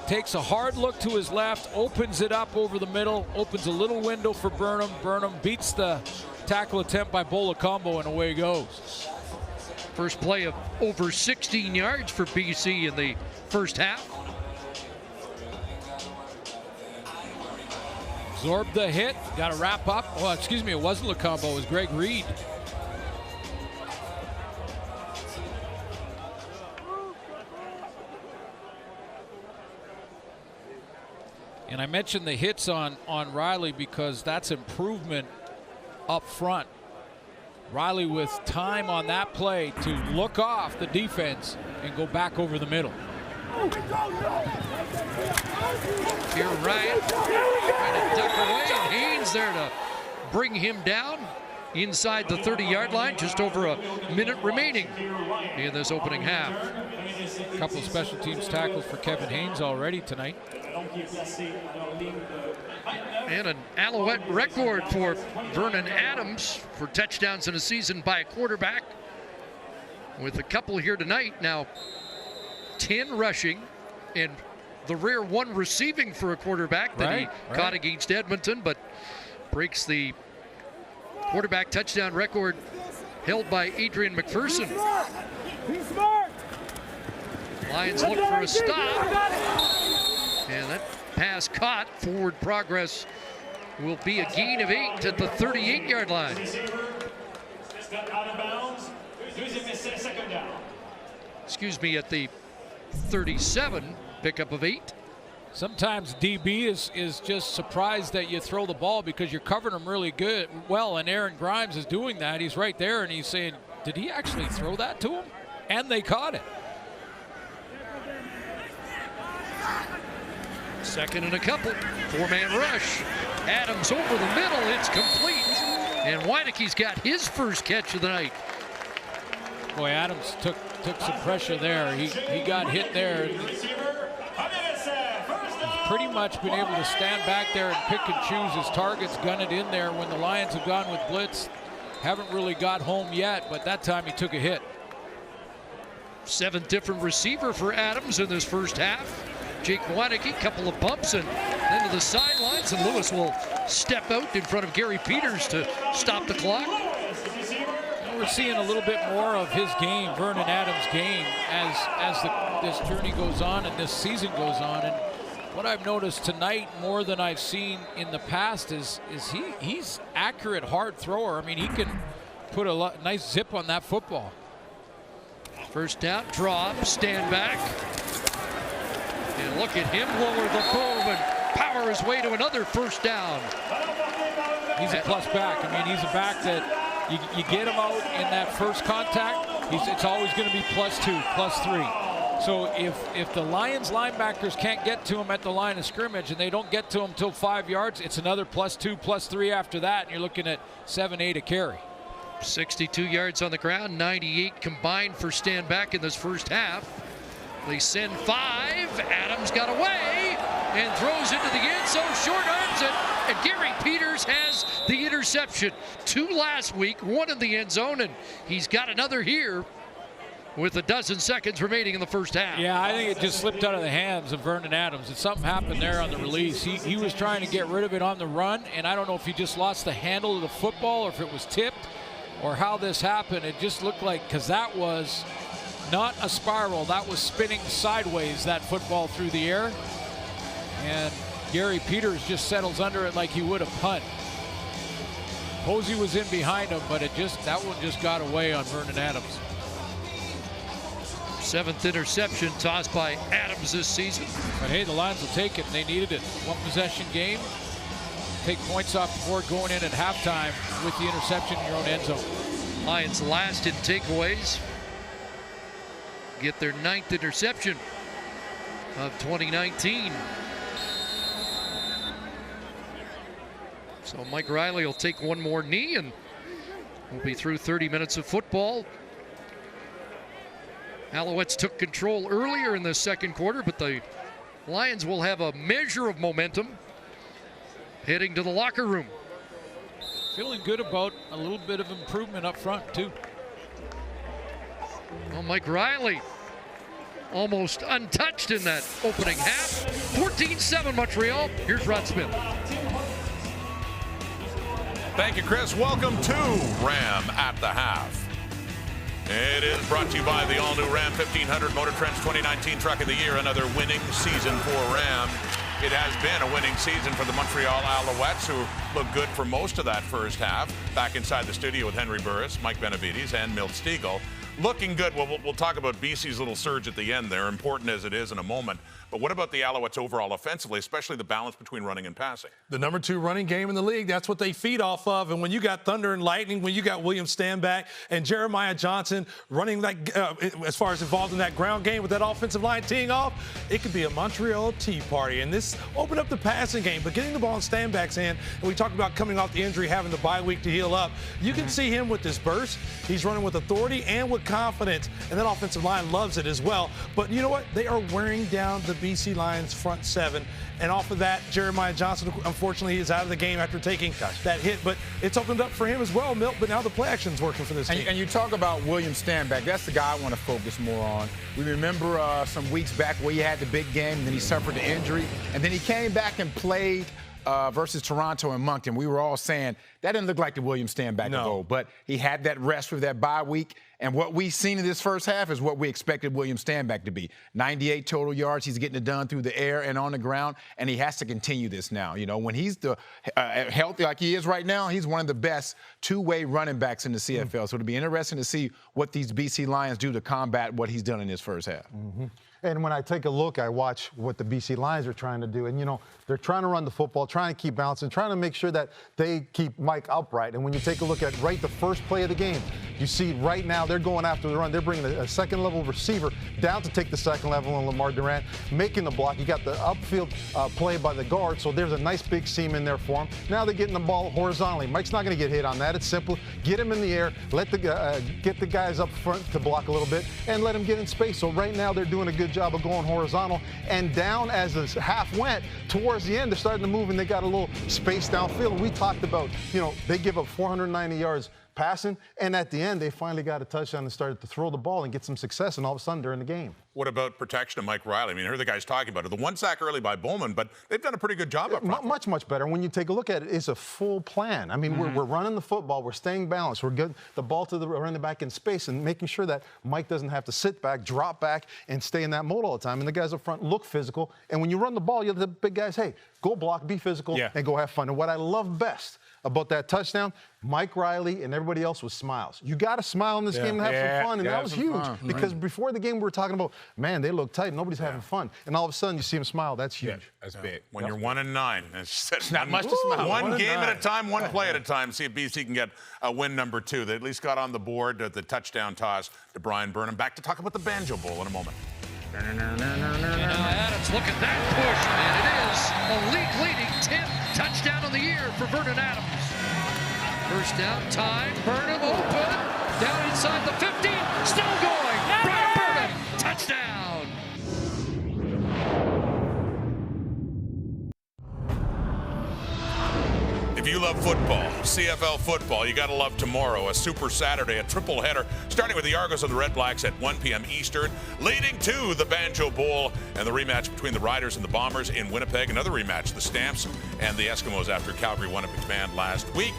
takes a hard look to his left, opens it up over the middle, opens a little window for Burnham. Burnham beats the tackle attempt by Bolacombo, and away he goes. First play of over 16 yards for BC in the first half. Absorbed the hit, got to wrap up. Oh, excuse me, it wasn't Lacombo, it was Greg Reed. And I mentioned the hits on Riley because that's improvement up front. Riley with time on that play to look off the defense and go back over the middle. Here Ryan trying to duck away, and Haynes there to bring him down inside the 30-yard line. Just over a minute remaining in this opening half. A couple of special teams tackles for Kevin Haynes already tonight. And an Alouette record for Vernon Adams for touchdowns in a season by a quarterback, with a couple here tonight. Now 10 rushing and the rare 1 receiving for a quarterback that he caught against Edmonton, but breaks the quarterback touchdown record held by Adrian McPherson. Lions look for a stop, and that pass caught. Forward progress will be a gain of 8 at the 38-yard line. Excuse me, at the 37, pickup of 8. Sometimes DB is just surprised that you throw the ball because you're covering him really well, and Aaron Grimes is doing that. He's right there, and he's saying, did he actually throw that to him? And they caught it. 2nd and a couple. 4-man rush. Adams over the middle. It's complete And Weineke's got his first catch of the night. Boy, Adams took some pressure there. He got hit there. He's pretty much been able to stand back there and pick and choose his targets, gun it in there when the Lions have gone with blitz. Haven't really got home yet, but that time he took a hit. 7 different receiver for Adams in this first half. Jake Weineke, couple of bumps and then to the sidelines, and Lewis will step out in front of Gary Peters to stop the clock. We're seeing a little bit more of his game, Vernon Adams' game, as this journey goes on and this season goes on. And what I've noticed tonight more than I've seen in the past is he's accurate, hard thrower. I mean, he can put a nice zip on that football. First down, drop, stand back. And look at him lower the boom and power his way to another first down. He's a plus back. I mean, he's a back that you get him out in that first contact, it's always going to be +2, +3. So if the Lions linebackers can't get to him at the line of scrimmage and they don't get to him until 5 yards, it's another +2, +3 after that, and you're looking at 7, 8 a carry. 62 yards on the ground, 98 combined for stand back in this first half. They send 5. Adams got away and throws into the end zone, short arms it, and Gary Peters has the interception. 2 last week, 1 in the end zone, and he's got another here with a dozen seconds remaining in the first half. Yeah, I think it just slipped out of the hands of Vernon Adams. Something happened there on the release. He was trying to get rid of it on the run, and I don't know if he just lost the handle of the football or if it was tipped or how this happened. It just looked like, because that was not a spiral, that was spinning sideways, that football through the air. And Gary Peters just settles under it like he would a punt. Posey was in behind him, but that one just got away on Vernon Adams. 7th interception tossed by Adams this season. But hey, the Lions will take it, and they needed it. 1 possession game. Take points off the board going in at halftime with the interception in your own end zone. Lions last in takeaways. Get their 9th interception of 2019. So Mike Riley will take 1 more knee and we'll be through 30 minutes of football. Alouettes took control earlier in the second quarter, but the Lions will have a measure of momentum heading to the locker room. Feeling good about a little bit of improvement up front, too. Well, Mike Riley almost untouched in that opening half. 14-7 Montreal. Here's Rod Smith. Thank you, Chris. Welcome to Ram at the Half. It is brought to you by the all-new Ram 1500 Motor Trend's 2019 Truck of the Year. Another winning season for Ram. It has been a winning season for the Montreal Alouettes, who looked good for most of that first half. Back inside the studio with Henry Burris, Mike Benavides, and Milt Stiegel. Looking good. Well, we'll talk about BC's little surge at the end there, important as it is in a moment. But what about the Alouettes overall offensively, especially the balance between running and passing? The number 2 running game in the league, that's what they feed off of. And when you got Thunder and Lightning, when you got William Stanback and Jeremiah Johnson running like as far as involved in that ground game with that offensive line teeing off, it could be a Montreal tea party. And this opened up the passing game, but getting the ball in Stanback's hand, and we talked about coming off the injury, having the bye week to heal up. You can see him with this burst. He's running with authority and with confidence, and that offensive line loves it as well. But you know what? They are wearing down the BC Lions front 7, and off of that, Jeremiah Johnson, unfortunately, is out of the game after taking that hit. But it's opened up for him as well, Milt. But now the play action's working for this team. And you talk about William Stanback. That's the guy I want to focus more on. We remember some weeks back where he had the big game, and then he suffered the injury, and then he came back and played versus Toronto and Moncton. We were all saying that didn't look like the William Stanback of old, but he had that rest with that bye week. And what we've seen in this first half is what we expected William Stanback to be. 98 total yards. He's getting it done through the air and on the ground, and he has to continue this now. You know, when he's healthy like he is right now, he's one of the best 2-way running backs in the CFL. So it'll be interesting to see what these BC Lions do to combat what he's done in his first half. And when I take a look, I watch what the BC Lions are trying to do. And, you know, they're trying to run the football, trying to keep balancing, trying to make sure that they keep Mike upright. And when you take a look at the first play of the game, You see right now they're going after the run. They're bringing a second-level receiver down to take the second level on Lamar Durant, making the block. You got the upfield play by the guard, so there's a nice big seam in there for him. Now they're getting the ball horizontally. Mike's not going to get hit on that. It's simple. Get him in the air. Let get the guys up front to block a little bit, and let him get in space. So right now they're doing a good job of going horizontal and down as the half went. Towards the end, they're starting to move, and they got a little space downfield. We talked about, they give up 490 yards passing, and at the end, they finally got a touchdown and started to throw the ball and get some success, and all of a sudden, they're in the game. What about protection of Mike Riley? I mean, I heard the guys talking about it. The one sack early by Bowman, but they've done a pretty good job up front. Much, much better. When you take a look at it, it's a full plan. I mean, we're running the football. We're staying balanced. We're getting the ball to the running back in space and making sure that Mike doesn't have to sit back, drop back, and stay in that mode all the time. And the guys up front look physical. And when you run the ball, you let the big guys, hey, go block, be physical, and go have fun. And what I love best about that touchdown, Mike Riley and everybody else was smiles. You got to smile in this game and have some fun, and that was huge. Because before the game, we were talking about, man, they look tight, nobody's having fun. And all of a sudden, you see them smile. That's huge. That's big. When you're 1-9, it's not much to smile. One game at a time, one play at a time. See if BC can get a win number 2. They at least got on the board the touchdown toss to Brian Burnham. Back to talk about the Banjo Bowl in a moment. Adams, look at that push, and it is a league-leading 10th touchdown of the year for Vernon Adams. First down time, Burnham open, down inside the 50, still going, Brian Burnham, touchdown. If you love football, CFL football, you got to love tomorrow, a Super Saturday, a triple header, starting with the Argos and the Red Blacks at 1 p.m. Eastern, leading to the Banjo Bowl and the rematch between the Riders and the Bombers in Winnipeg. Another rematch, the Stamps and the Eskimos after Calgary won at McMahon last week.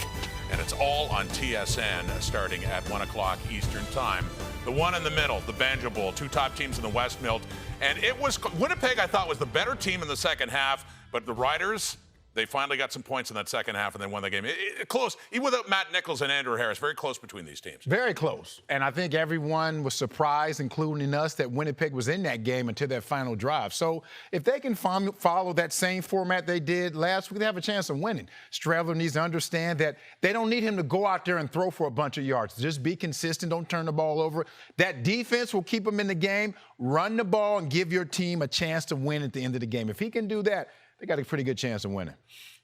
And it's all on TSN starting at 1 o'clock Eastern time. The one in the middle, the Banjo Bowl, 2 top teams in the West milled. And it was, Winnipeg I thought was the better team in the second half, but the Riders, they finally got some points in that second half and they won the game. Close, even without Matt Nichols and Andrew Harris, very close between these teams. Very close. And I think everyone was surprised, including us, that Winnipeg was in that game until that final drive. So if they can follow that same format they did last week, they have a chance of winning. Streveler needs to understand that they don't need him to go out there and throw for a bunch of yards. Just be consistent. Don't turn the ball over. That defense will keep them in the game. Run the ball and give your team a chance to win at the end of the game. If he can do that, they got a pretty good chance of winning.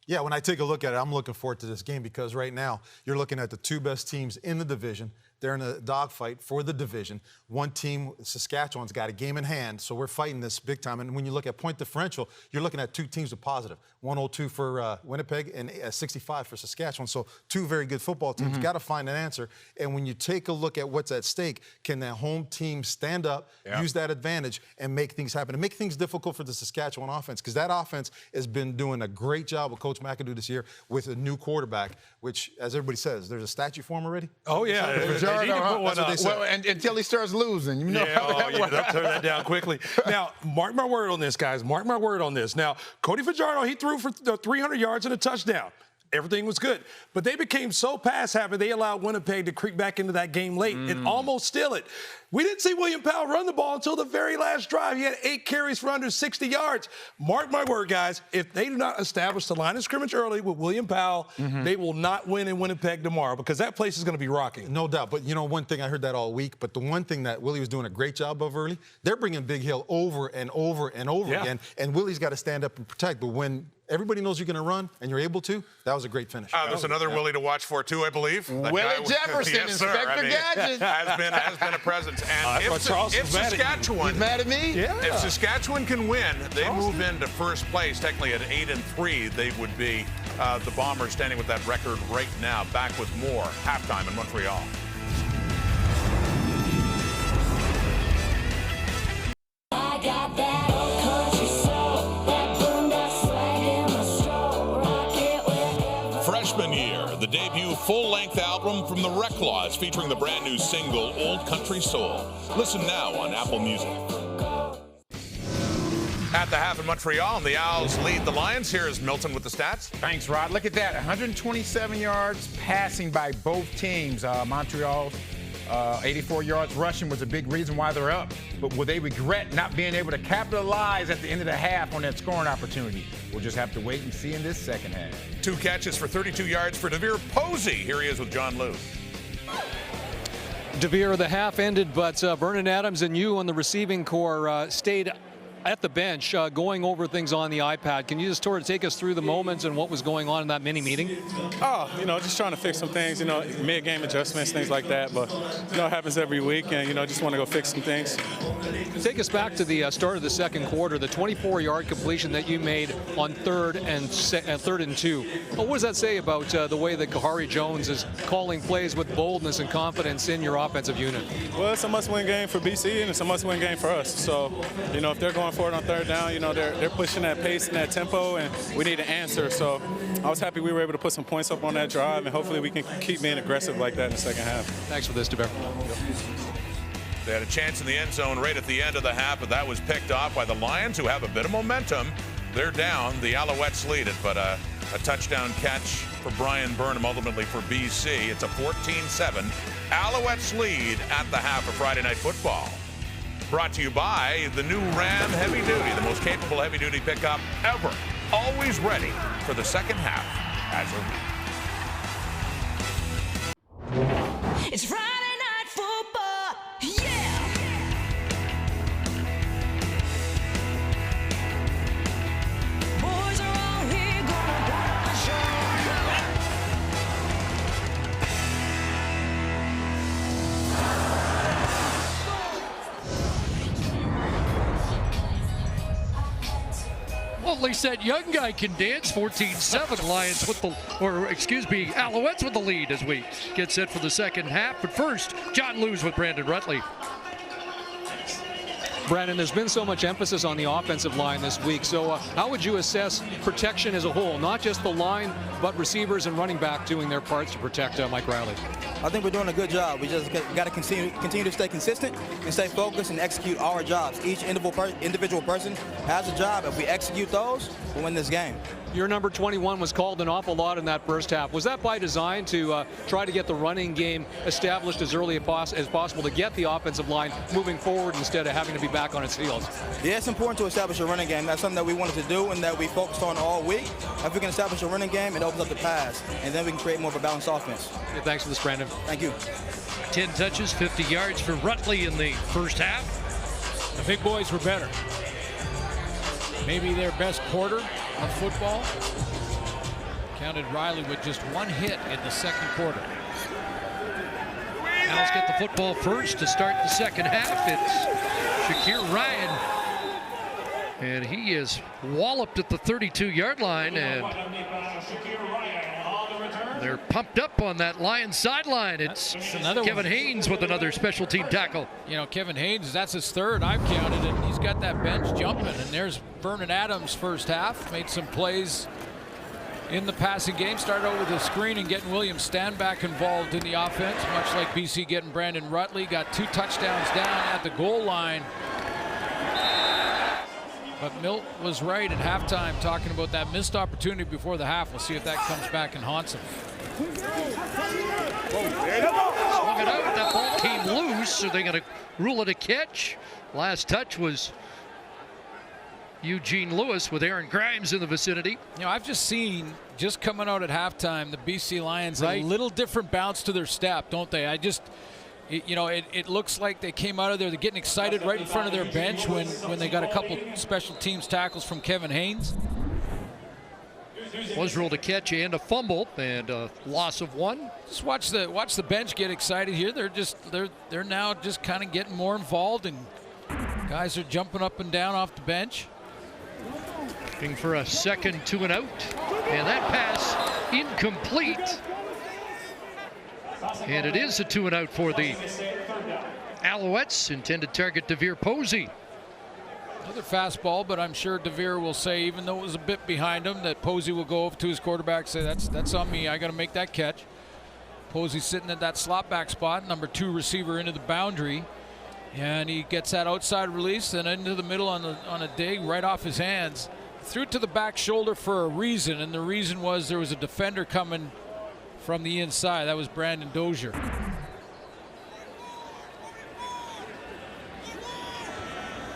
Yeah, when I take a look at it, I'm looking forward to this game because right now you're looking at the 2 best teams in the division. They're in a dogfight for the division. One team, Saskatchewan's got a game in hand, so we're fighting this big time. And when you look at point differential, you're looking at 2 teams with positive. 102 for Winnipeg and 65 for Saskatchewan. So 2 very good football teams. Got to find an answer. And when you take a look at what's at stake, can that home team stand up, use that advantage, and make things happen? And make things difficult for the Saskatchewan offense, because that offense has been doing a great job with Coach McAdoo this year with a new quarterback, which, as everybody says, there's a statue for him already. Oh, yeah. Well, until he starts losing, you know. They'll turn that down quickly. Now, mark my word on this, guys. Mark my word on this. Now, Cody Fajardo, he threw for 300 yards and a touchdown. Everything was good. But they became so pass-happy, they allowed Winnipeg to creep back into that game late and almost steal it. We didn't see William Powell run the ball until the very last drive. He had 8 carries for under 60 yards. Mark my word, guys, if they do not establish the line of scrimmage early with William Powell, they will not win in Winnipeg tomorrow because that place is going to be rocking. No doubt. But, one thing, I heard that all week, but the one thing that Willie was doing a great job of early, they're bringing Big Hill over and over and over again, and Willie's got to stand up and protect. But when everybody knows you're going to run and you're able to, that was a great finish. There's another Willie to watch for, too, I believe. Willie Jefferson, Inspector Gadget. Has been a presence. And if Saskatchewan, he's mad at me? If Saskatchewan can win, they move into first place. Technically at 8-3, they would be the Bombers standing with that record right now. Back with more halftime in Montreal. I got that country soul, that boondock swag in my stroll, rock it wherever. Freshman Year, the debut full-length album from the Reclaws featuring the brand new single Old Country Soul. Listen now on Apple Music. At the half in Montreal, and the Owls lead the Lions. Here's Milton with the stats. Thanks, Rod. Look at that. 127 yards passing by both teams. Montreal, 84 yards rushing was a big reason why they're up. But will they regret not being able to capitalize at the end of the half on that scoring opportunity? We'll just have to wait and see in this second half. 2 catches for 32 yards for Devere Posey. Here he is with John Liu. DeVere, the half ended, but Vernon Adams and you on the receiving corps stayed at the bench going over things on the iPad. Can you just sort of take us through the moments and what was going on in that mini meeting? Oh, just trying to fix some things, mid-game adjustments, things like that. But, it happens every week, and, just want to go fix some things. Take us back to the start of the second quarter, the 24-yard completion that you made on third and 2. Well, what does that say about the way that Kahari Jones is calling plays with boldness and confidence in your offensive unit? Well, it's a must-win game for BC, and it's a must-win game for us. So, if they're going for it on third down, they're pushing that pace and that tempo, and we need an answer. So I was happy we were able to put some points up on that drive, and hopefully we can keep being aggressive like that in the second half. Thanks for this, DeVere. They had a chance in the end zone right at the end of the half, but that was picked off by the Lions, who have a bit of momentum. They're down. The Alouettes lead it, but a touchdown catch for Brian Burnham, ultimately for BC. It's a 14-7 Alouettes lead at the half of Friday Night Football. Brought to you by the new Ram Heavy Duty, the most capable heavy-duty pickup ever. Always ready for the second half as a lead. It's Friday Night Football, yeah! Boys are all here gonna rock the show. Well, at least that young guy can dance. 14-7 Lions with Alouettes with the lead as we get set for the second half. But first, John Lewis with Brandon Rutley. Brandon, there's been so much emphasis on the offensive line this week. So how would you assess protection as a whole? Not just the line, but receivers and running back doing their parts to protect Mike Riley. I think we're doing a good job. We just got to continue to stay consistent and stay focused and execute our jobs. Each individual person has a job. If we execute those, we'll win this game. Your number 21 was called an awful lot in that first half. Was that by design to try to get the running game established as early as possible to get the offensive line moving forward instead of having to be back on its heels? Yeah, it's important to establish a running game. That's something that we wanted to do and that we focused on all week. If we can establish a running game, it opens up the pass, and then we can create more of a balanced offense. Yeah, thanks for this, Brandon. Thank you. 10 touches, 50 yards for Rutley in the first half. The big boys were better. Maybe their best quarter of football. Counted Riley with just one hit in the second quarter. Owls get the football first to start the second half. It's Shakir Ryan. And he is walloped at the 32-yard line. And they're pumped up on that Lions sideline. It's Kevin Haynes with another special team tackle. Kevin Haynes, that's his third I've counted, and he's got that bench jumping. And there's Vernon Adams first half, made some plays in the passing game. Started out with a screen and getting William Stanback involved in the offense, much like BC getting Brandon Rutley. Got 2 touchdowns down at the goal line. But Milt was right at halftime talking about that missed opportunity before the half. We'll see if that comes back and haunts him. Swung it out. That ball came loose. So they're going to rule it a catch. Last touch was Eugene Lewis with Aaron Grimes in the vicinity. I've just seen, just coming out at halftime, the BC Lions, a little different bounce to their step, don't they? It looks like they came out of there. They're getting excited right in front of their bench when they got a couple special teams tackles from Kevin Haynes. Was ruled a catch and a fumble and a loss of 1. Just watch the bench get excited here. They're now just kind of getting more involved, and guys are jumping up and down off the bench. Looking for a second 2 and out, and that pass incomplete. And it is a 2 and out for the Alouettes. Intended target DeVere Posey. Another fastball, but I'm sure DeVere will say, even though it was a bit behind him, that Posey will go over to his quarterback and say, that's on me. I got to make that catch. Posey sitting at that slot back spot, number 2 receiver into the boundary, and he gets that outside release and into the middle on a dig right off his hands. Threw it to the back shoulder for a reason, and the reason was there was a defender coming from the inside. That was Brandon Dozier.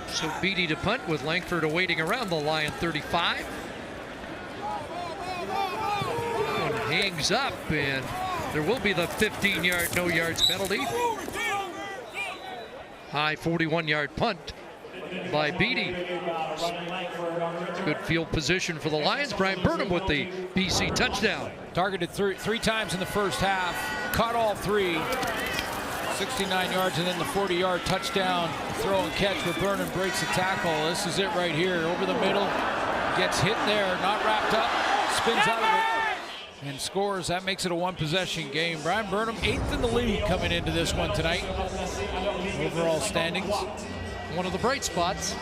So Beatty to punt with Langford awaiting around the Lion 35. One hangs up, and there will be the 15-yard no yards penalty. High 41-yard punt by Beatty. Good field position for the Lions. Brian Burnham with the BC touchdown. Targeted three times in the first half, caught all three. 69 yards, and then the 40-yard touchdown throw and catch where Burnham breaks the tackle. This is it right here, over the middle, gets hit there, not wrapped up, spins out of it, and scores. That makes it a one-possession game. Brian Burnham, 8th in the league coming into this one tonight. Overall standings. One of the bright spots.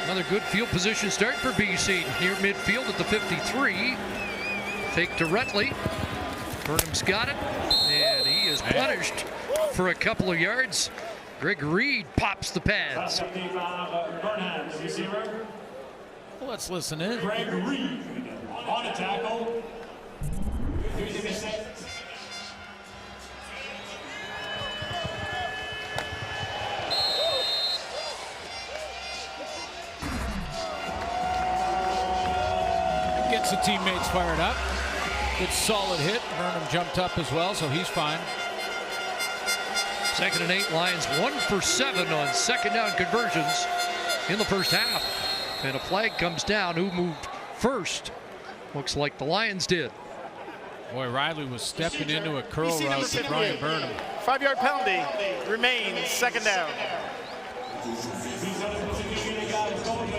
Another good field position start for BC. Near midfield at the 53. Fake to Rutley. Burnham's got it. And he is punished for a couple of yards. Greg Reed pops the pads. Well, let's listen in. Greg Reed on a tackle. Gets the teammates fired up. Good solid hit. Burnham jumped up as well, so he's fine. 2nd and 8, Lions 1 for 7 on second down conversions in the first half. And a flag comes down. Who moved first? Looks like the Lions did. Boy, Riley was stepping into a curl route to Brian Burnham. 5-yard penalty remains, 2nd down.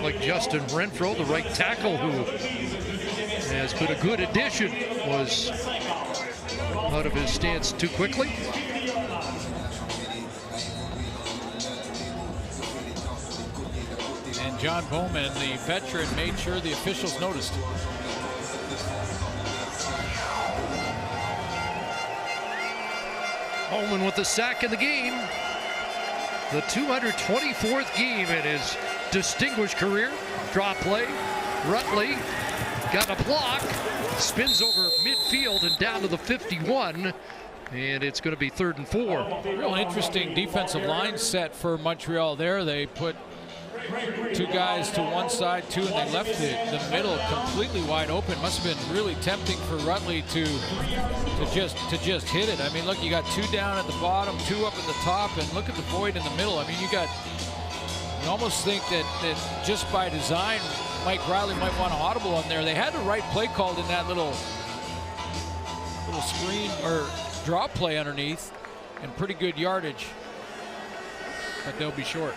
Like Justin Renfro, the right tackle, who has been a good addition, was out of his stance too quickly. And John Bowman, the veteran, made sure the officials noticed. Bowman with the sack in the game. The 224th game in his distinguished career. Draw play. Rutley got a block. Spins over midfield and down to the 51. And it's going to be 3rd and 4. Real interesting defensive line set for Montreal there. They put 2 guys to one side, 2, and they left the middle completely wide open. Must have been really tempting for Rutley to just hit it. I mean, look, you got 2 down at the bottom, 2 up at the top, and look at the void in the middle. I mean, you almost think that just by design, Mike Riley might want to audible on there. They had the right play called in that little screen or draw play underneath, and pretty good yardage, but they'll be short.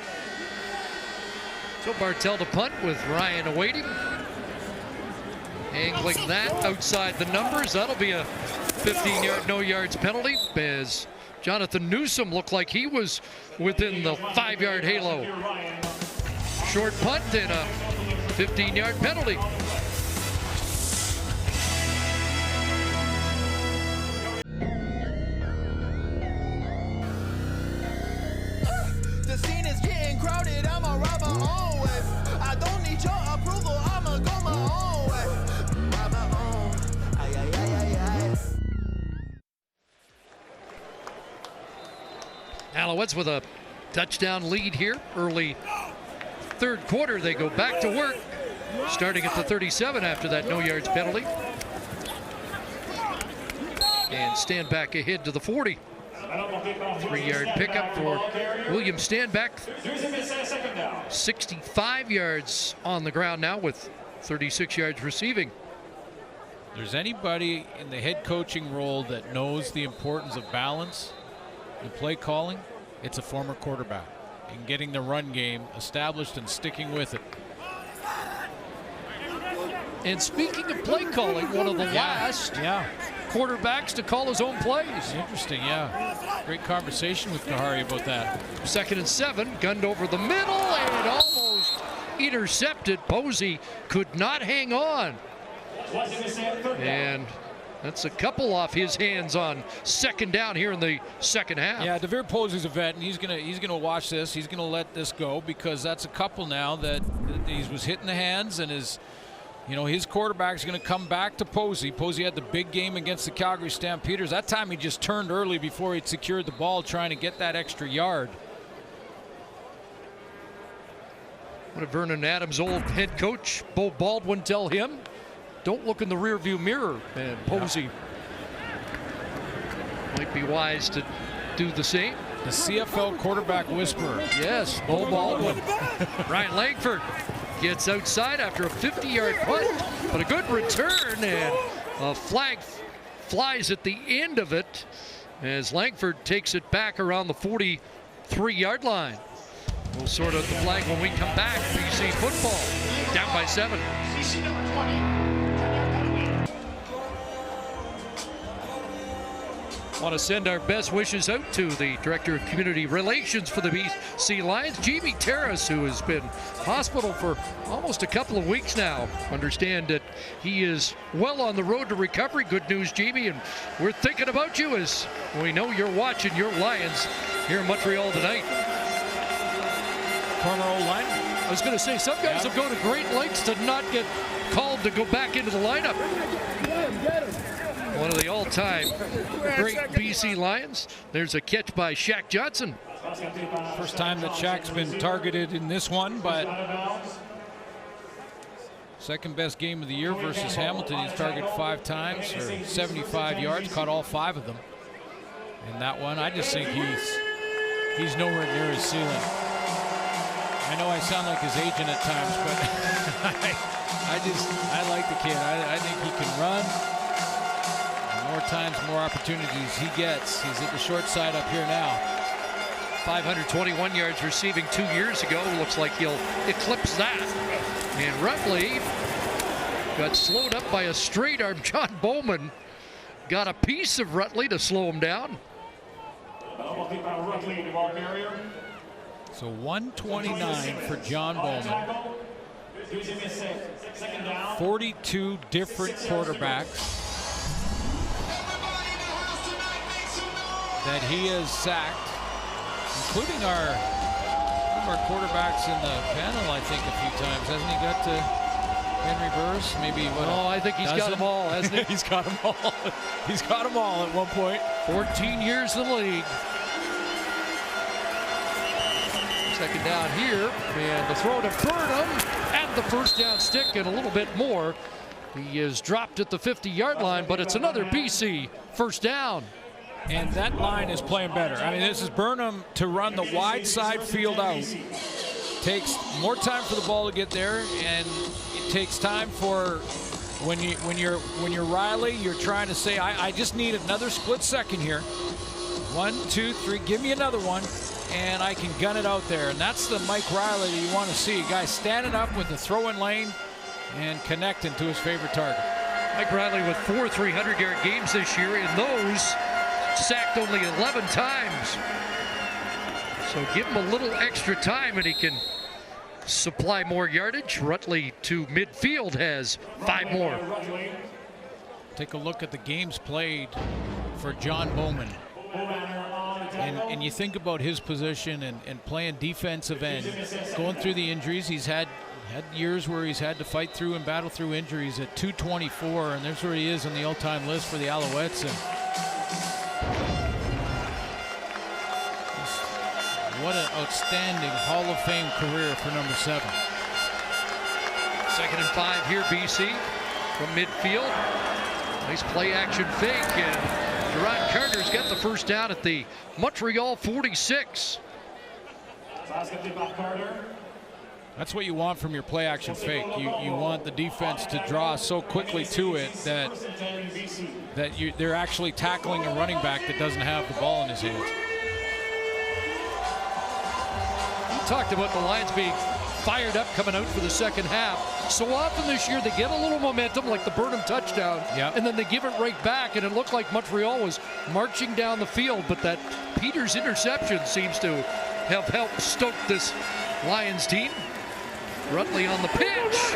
So Bartel to punt with Ryan awaiting. Angling that outside the numbers. That'll be a 15-yard no yards penalty, as Jonathan Newsom looked like he was within the 5-yard halo. Short punt and a 15-yard penalty. The scene is getting crowded, I'ma ride my own way. I don't need your approval, I'ma go my own way. Ride my own. Ay, ay, ay, ay, ay. Alouettes with a touchdown lead here. Early 3rd quarter, they go back to work, starting at the 37 after that no yards penalty. And stand back ahead to the 40. 3-yard pickup for William Standback. 65 yards on the ground now with 36 yards receiving. There's anybody in the head coaching role that knows the importance of balance and play calling, it's a former quarterback, and getting the run game established and sticking with it. And speaking of play calling, one of the last quarterbacks to call his own plays. Interesting, yeah. Great conversation with Kahari about that. 2nd and 7, gunned over the middle and almost intercepted. Posey could not hang on. And that's a couple off his hands on 2nd down here in the 2nd half. Yeah, DeVere Posey's a vet, and he's gonna watch this. He's gonna let this go, because that's a couple now that he was hitting the hands, and his quarterback's going to come back to Posey. Posey had the big game against the Calgary Stampeders. That time he just turned early before he'd secured the ball, trying to get that extra yard. What did Vernon Adams' old head coach, Bo Baldwin, tell him? don't look in the rearview mirror. And Posey might be wise to do the same. The CFL quarterback whisperer. Yes, Bo Baldwin. Ryan Langford gets outside after a 50-yard punt, but a good return, and a flag flies at the end of it as Langford takes it back around the 43-yard line. We'll sort out the flag when we come back. BC football down by 7. Want to send our best wishes out to the Director of Community Relations for the BC Lions, Jamie Terrace, who has been hospital for almost a couple of weeks now. Understand that he is well on the road to recovery. Good news, Jamie, and we're thinking about you as we know you're watching your Lions here in Montreal tonight. Corner O-line. I was going to say, some guys have gone to great lengths to not get called to go back into the lineup. One of the all-time great BC Lions. There's a catch by Shaq Johnson. First time that Shaq's been targeted in this one, but second best game of the year versus Hamilton. He's targeted 5 times for 75 yards, caught all 5 of them. In that one, I just think he's nowhere near his ceiling. I know I sound like his agent at times, but I like the kid. I think he can run. More times, more opportunities he gets. He's at the short side up here now. 521 yards receiving 2 years ago. Looks like he'll eclipse that. And Rutley got slowed up by a straight arm. John Bowman got a piece of Rutley to slow him down. So 129 for John Bowman. 42 different quarterbacks that he has sacked, including one of our quarterbacks in the panel, I think, a few times. Hasn't he got to Henry Burris? Maybe what? Oh, I think he's got them all, hasn't he? He's got them all. He's got them all at one point. 14 years in the league. Second down here, and the throw to Burnham, and the first down stick, and a little bit more. He is dropped at the 50-yard line, but it's another BC first down. And that line is playing better. I mean, this is Burnham to run the wide side field out. Takes more time for the ball to get there, and it takes time for when you're Riley, you're trying to say, I just need another split second here. 1, 2, 3, give me another one, and I can gun it out there. And that's the Mike Riley that you want to see. Guy standing up with the throw-in lane and connecting to his favorite target. Mike Riley with 4 300-yard games this year. In those, sacked only 11 times. So give him a little extra time and he can supply more yardage. Rutley to midfield has 5 more. Take a look at the games played for John Bowman. And you think about his position and playing defensive end, going through the injuries. He's had years where he's had to fight through and battle through injuries at 224, and there's where he is on the all-time list for the Alouettes. And what an outstanding Hall of Fame career for number 7. 2nd and 5 here, BC from midfield. Nice play action fake, and Gerard Carter's got the first down at the Montreal 46. That's what you want from your play action fake. You want the defense to draw so quickly to it that they're actually tackling a running back that doesn't have the ball in his hands. You talked about the Lions being fired up coming out for the second half. So often this year they get a little momentum, like the Burnham touchdown, and then they give it right back, and it looked like Montreal was marching down the field, but that Peters interception seems to have helped stoke this Lions team. Rutley on the pitch.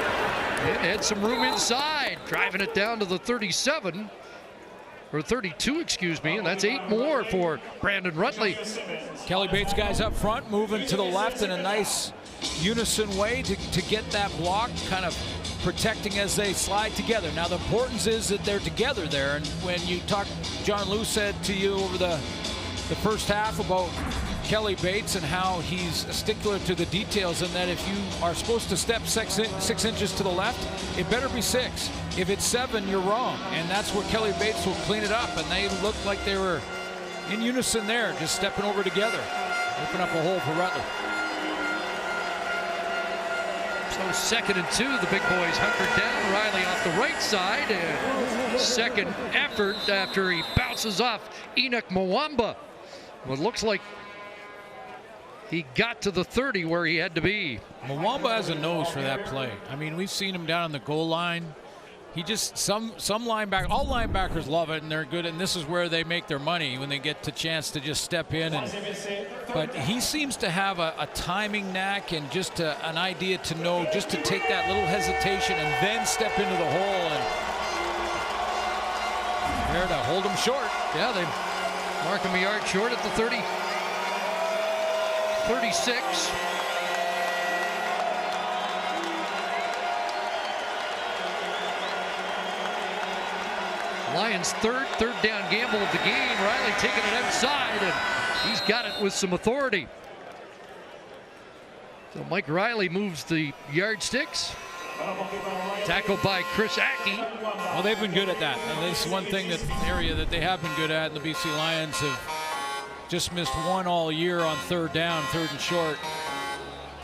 It had some room inside, driving it down to the 37. Or 32, excuse me, and that's 8 more for Brandon Rutley. Kelly Bates guys up front, moving to the left in a nice unison way to get that block, kind of protecting as they slide together. Now the importance is that they're together there, and when you talk, John Lou said to you over the first half about Kelly Bates and how he's a stickler to the details, and that if you are supposed to step 6 inches to the left, it better be 6. If it's 7, you're wrong. And that's where Kelly Bates will clean it up. And they looked like they were in unison there, just stepping over together. Open up a hole for Rutley. So 2nd and 2, the big boys hunkered down. Riley off the right side. And second effort after he bounces off Enoch Mwamba. Well, it looks like he got to the 30 where he had to be. Mwamba has a nose for that play. I mean, we've seen him down on the goal line. He just, some linebackers, all linebackers love it, and they're good, and this is where they make their money, when they get the chance to just step in. But he seems to have a timing knack and just an idea to know just to take that little hesitation and then step into the hole, and there to hold him short. Yeah, they mark him a yard short at the 30. 36. Lions' third down gamble of the game. Riley taking it outside, and he's got it with some authority. So Mike Riley moves the yardsticks. Tackled by Chris Aki. Well, they've been good at that. And this is one thing, that area that they have been good at, and the BC Lions have just missed one all year on 3rd down, 3rd and short.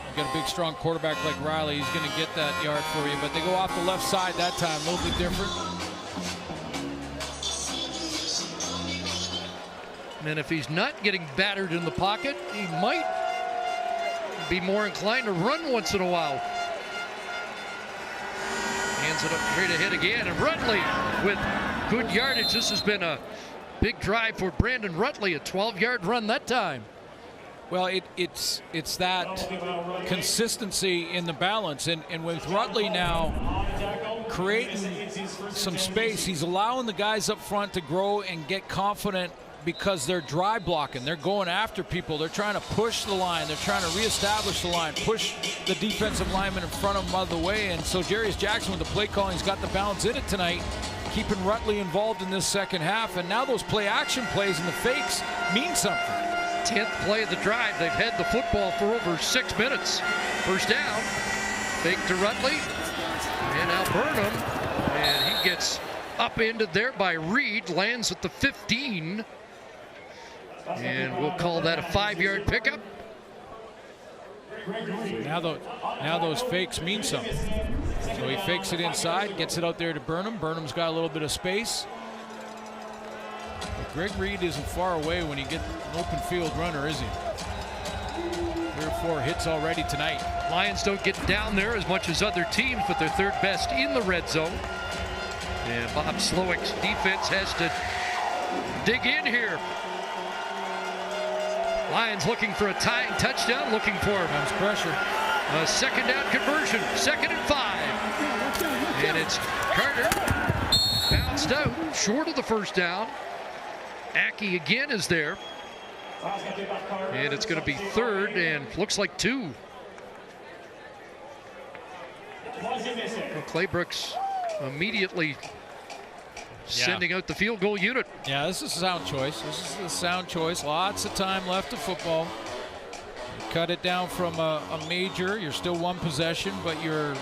You've got a big, strong quarterback like Riley. He's going to get that yard for you, but they go off the left side that time, a little bit different. And if he's not getting battered in the pocket, he might be more inclined to run once in a while. Hands it up straight ahead again, and Rutley with good yardage. This has been a big drive for Brandon Rutley, a 12-yard run that time. Well, it's that consistency in the balance, and with Rutley now creating some space, he's allowing the guys up front to grow and get confident, because they're dry blocking. They're going after people. They're trying to push the line. They're trying to reestablish the line, push the defensive lineman in front of them out of the way. And so Jarius Jackson with the play calling, he's got the balance in it tonight, keeping Rutley involved in this second half. And now those play action plays and the fakes mean something. 10th play of the drive. They've had the football for over 6 minutes. First down. Fake to Rutley. And now Burnham. And he gets upended there by Reed. Lands at the 15. And we'll call that a 5-yard pickup. Now those fakes mean something. So he fakes it inside, gets it out there to Burnham. Burnham's got a little bit of space. But Greg Reed isn't far away when he gets an open field runner, is he? 3 or 4 hits already tonight. Lions don't get down there as much as other teams, but they're 3rd best in the red zone. And Bob Slowick's defense has to dig in here. Lions looking for a tying touchdown, looking for pressure. A 2nd down conversion, 2nd and 5. And it's Carter, bounced out, short of the 1st down. Aki again is there. And it's going to be 3rd and looks like 2. Well, Claybrooks immediately sending out the field goal unit. Yeah, this is a sound choice. This is a sound choice. Lots of time left of football. You cut it down from a major. You're still 1 possession, but you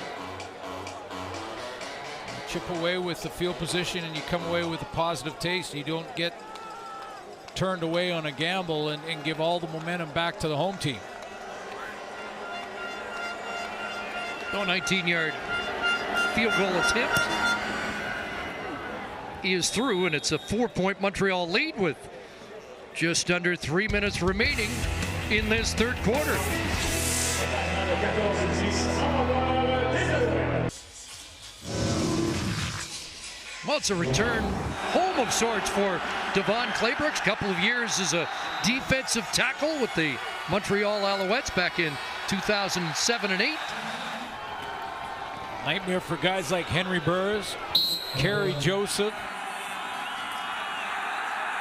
chip away with the field position and you come away with a positive taste. You don't get turned away on a gamble and give all the momentum back to the home team. No 19-yard field goal attempt is through, and it's a 4-point Montreal lead with just under 3 minutes remaining in this 3rd quarter. Well, it's a return home of sorts for Devon Claybrooks. Couple of years as a defensive tackle with the Montreal Alouettes back in 2007 and 8. Nightmare for guys like Henry Burris, Kerry Joseph,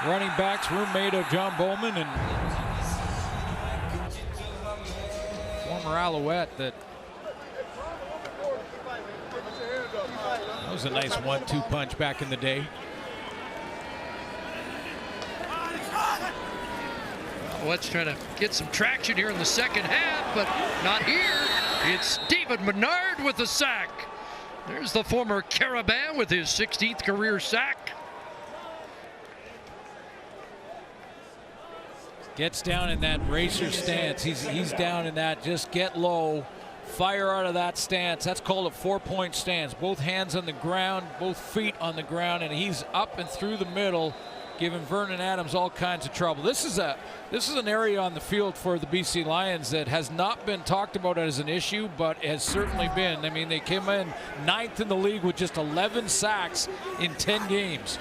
running backs, roommate of John Bowman, and former Alouette. That was a nice 1-2 punch back in the day. Alouettes trying to get some traction here in the second half, but not here. It's David Menard with the sack. There's the former Carabin with his 16th career sack. Gets down in that racer stance. He's down in that, just get low, fire out of that stance. That's called a 4-point stance. Both hands on the ground, both feet on the ground, and he's up and through the middle, giving Vernon Adams all kinds of trouble. This is an area on the field for the BC Lions that has not been talked about as an issue, but has certainly been. I mean, they came in 9th in the league with just 11 sacks in 10 games.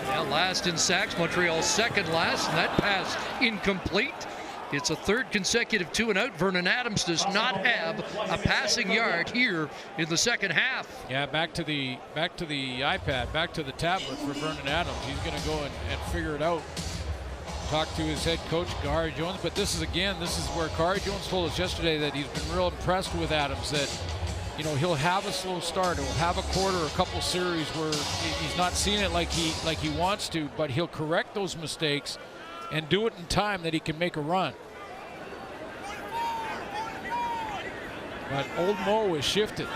Now last in sacks, Montreal second last, and that pass incomplete. It's a third consecutive 2-and-out. Vernon Adams does not have a passing yard here in the second half. Yeah, back to the iPad, back to the tablet for Vernon Adams. He's going to go and figure it out. Talk to his head coach, Khari Jones, but this is where Khari Jones told us yesterday that he's been real impressed with Adams, that he'll have a slow start. He'll have a quarter, a couple series where he's not seeing it like he wants to, but he'll correct those mistakes and do it in time that he can make a run. But Old Mo is shifted.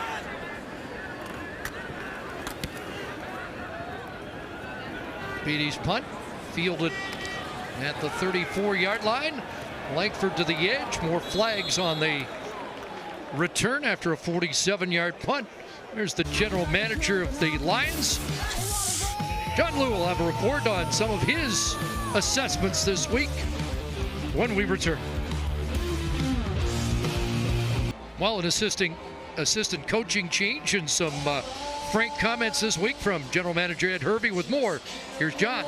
Beatty's punt fielded at the 34-yard line. Langford to the edge. More flags on the return after a 47-yard punt. There's the general manager of the Lions. John Lou will have a report on some of his assessments this week when we return. Well, an assistant coaching change and some frank comments this week from general manager Ed Hervey with more. Here's John.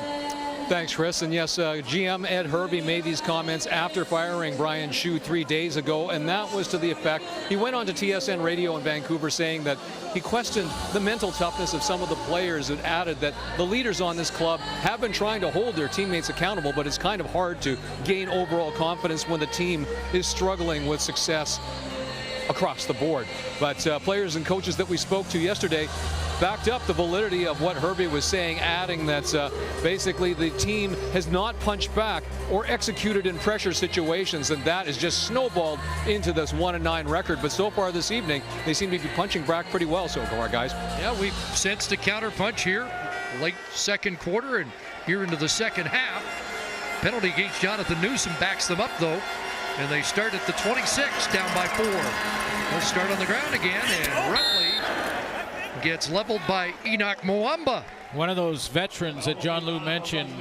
Thanks, Chris. And yes, GM Ed Hervey made these comments after firing Brian Shue 3 days ago, and that was to the effect, he went on to TSN radio in Vancouver saying that he questioned the mental toughness of some of the players, and added that the leaders on this club have been trying to hold their teammates accountable, but it's kind of hard to gain overall confidence when the team is struggling with success across the board. But players and coaches that we spoke to yesterday backed up the validity of what Hervey was saying, adding that basically the team has not punched back or executed in pressure situations, and that has just snowballed into this 1-9 record. But so far this evening, they seem to be punching back pretty well so far, guys. Yeah, we've sensed a counter punch here, late second quarter and here into the second half. Penalty against Jonathan Newsom backs them up, though, and they start at the 26, down by 4. They'll start on the ground again, and Rutley gets leveled by Enoch Mwamba. One of those veterans that John Lou mentioned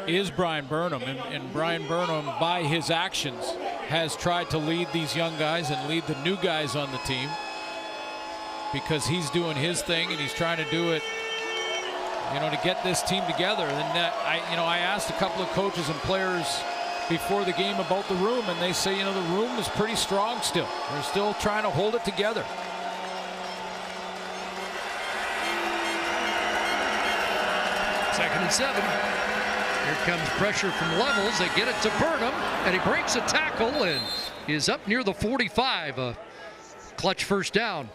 is Brian Burnham, and Brian Burnham, by his actions, has tried to lead these young guys and lead the new guys on the team, because he's doing his thing and he's trying to do it, to get this team together. And I asked a couple of coaches and players before the game about the room, and they say, the room is pretty strong still. They're still trying to hold it together. Second and 7. Here comes pressure from Levels. They get it to Burnham, and he breaks a tackle and is up near the 45. A clutch first down.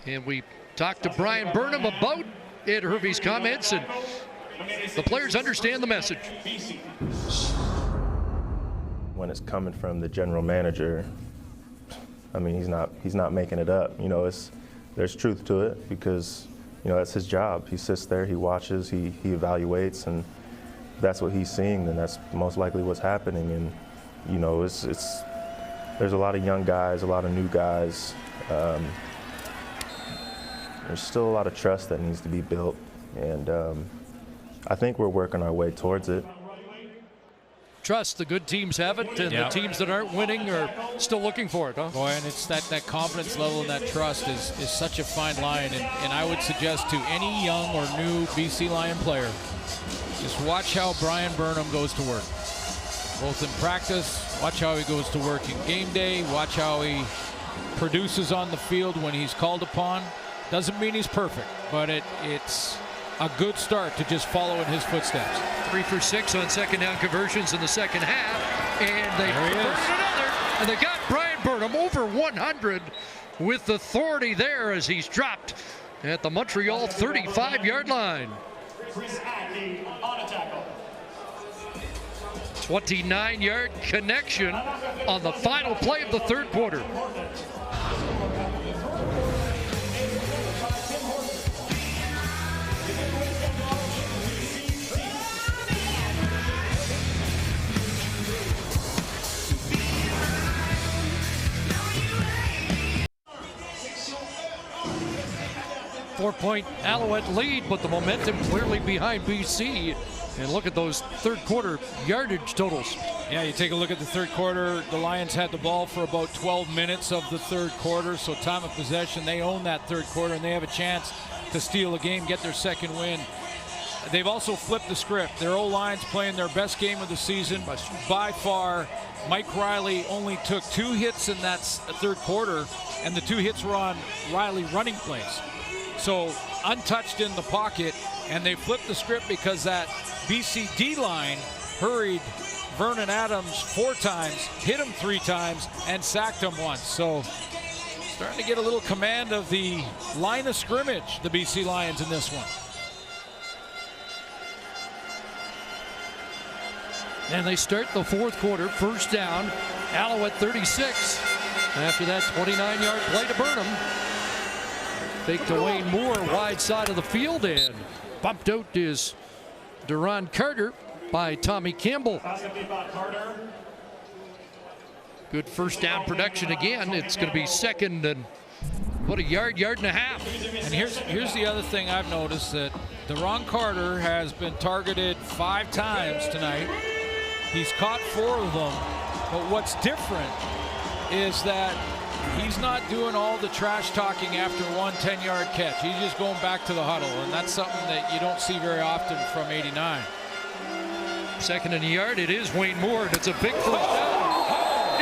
And we talked to Brian Burnham about Ed Hervey's comments, and the players understand the message. When it's coming from the general manager, I mean, he's not making it up. There's truth to it, because that's his job. He sits there, he watches, he evaluates, and that's what he's seeing, and that's most likely what's happening. And there's a lot of young guys, a lot of new guys. There's still a lot of trust that needs to be built, and I think we're working our way towards it. Trust, the good teams have it, and the teams that aren't winning are still looking for it, huh? Boy, and it's that confidence level and that trust is such a fine line, and I would suggest to any young or new BC Lion player, just watch how Brian Burnham goes to work. Both in practice, watch how he goes to work in game day, watch how he produces on the field when he's called upon. Doesn't mean he's perfect, but it's a good start to just follow in his footsteps. 3 for 6 on second down conversions in the second half, and they converted another, and they got Brian Burnham over 100 with authority there as he's dropped at the Montreal 35-yard line. 29-yard connection on the final play of the third quarter. Four-point Alouette lead, but the momentum clearly behind BC. And look at those third quarter yardage totals. Yeah, you take a look at the third quarter. The Lions had the ball for about 12 minutes of the third quarter, so time of possession, they own that third quarter, and they have a chance to steal a game, get their second win. They've also flipped the script. Their O-line's playing their best game of the season by far. Mike Riley only took 2 hits in that third quarter, and the 2 hits were on Riley running plays. So untouched in the pocket, and they flipped the script because that BC D-line hurried Vernon Adams 4 times, hit him 3 times, and sacked him once. So starting to get a little command of the line of scrimmage, the BC Lions, in this one. And they start the fourth quarter, first down, Alouette 36. After that 29-yard play to Burnham. Fake to Wayne Moore, wide side of the field, and bumped out is Duron Carter by Tommy Campbell. Good first down production again. It's going to be second and what, a yard and a half. And here's the other thing I've noticed, that Duron Carter has been targeted 5 times tonight. He's caught 4 of them, but what's different is that he's not doing all the trash talking after one 10-yard catch. He's just going back to the huddle, and that's something that you don't see very often from 89. Second and a yard, it is Wayne Moore, and it's a big first down.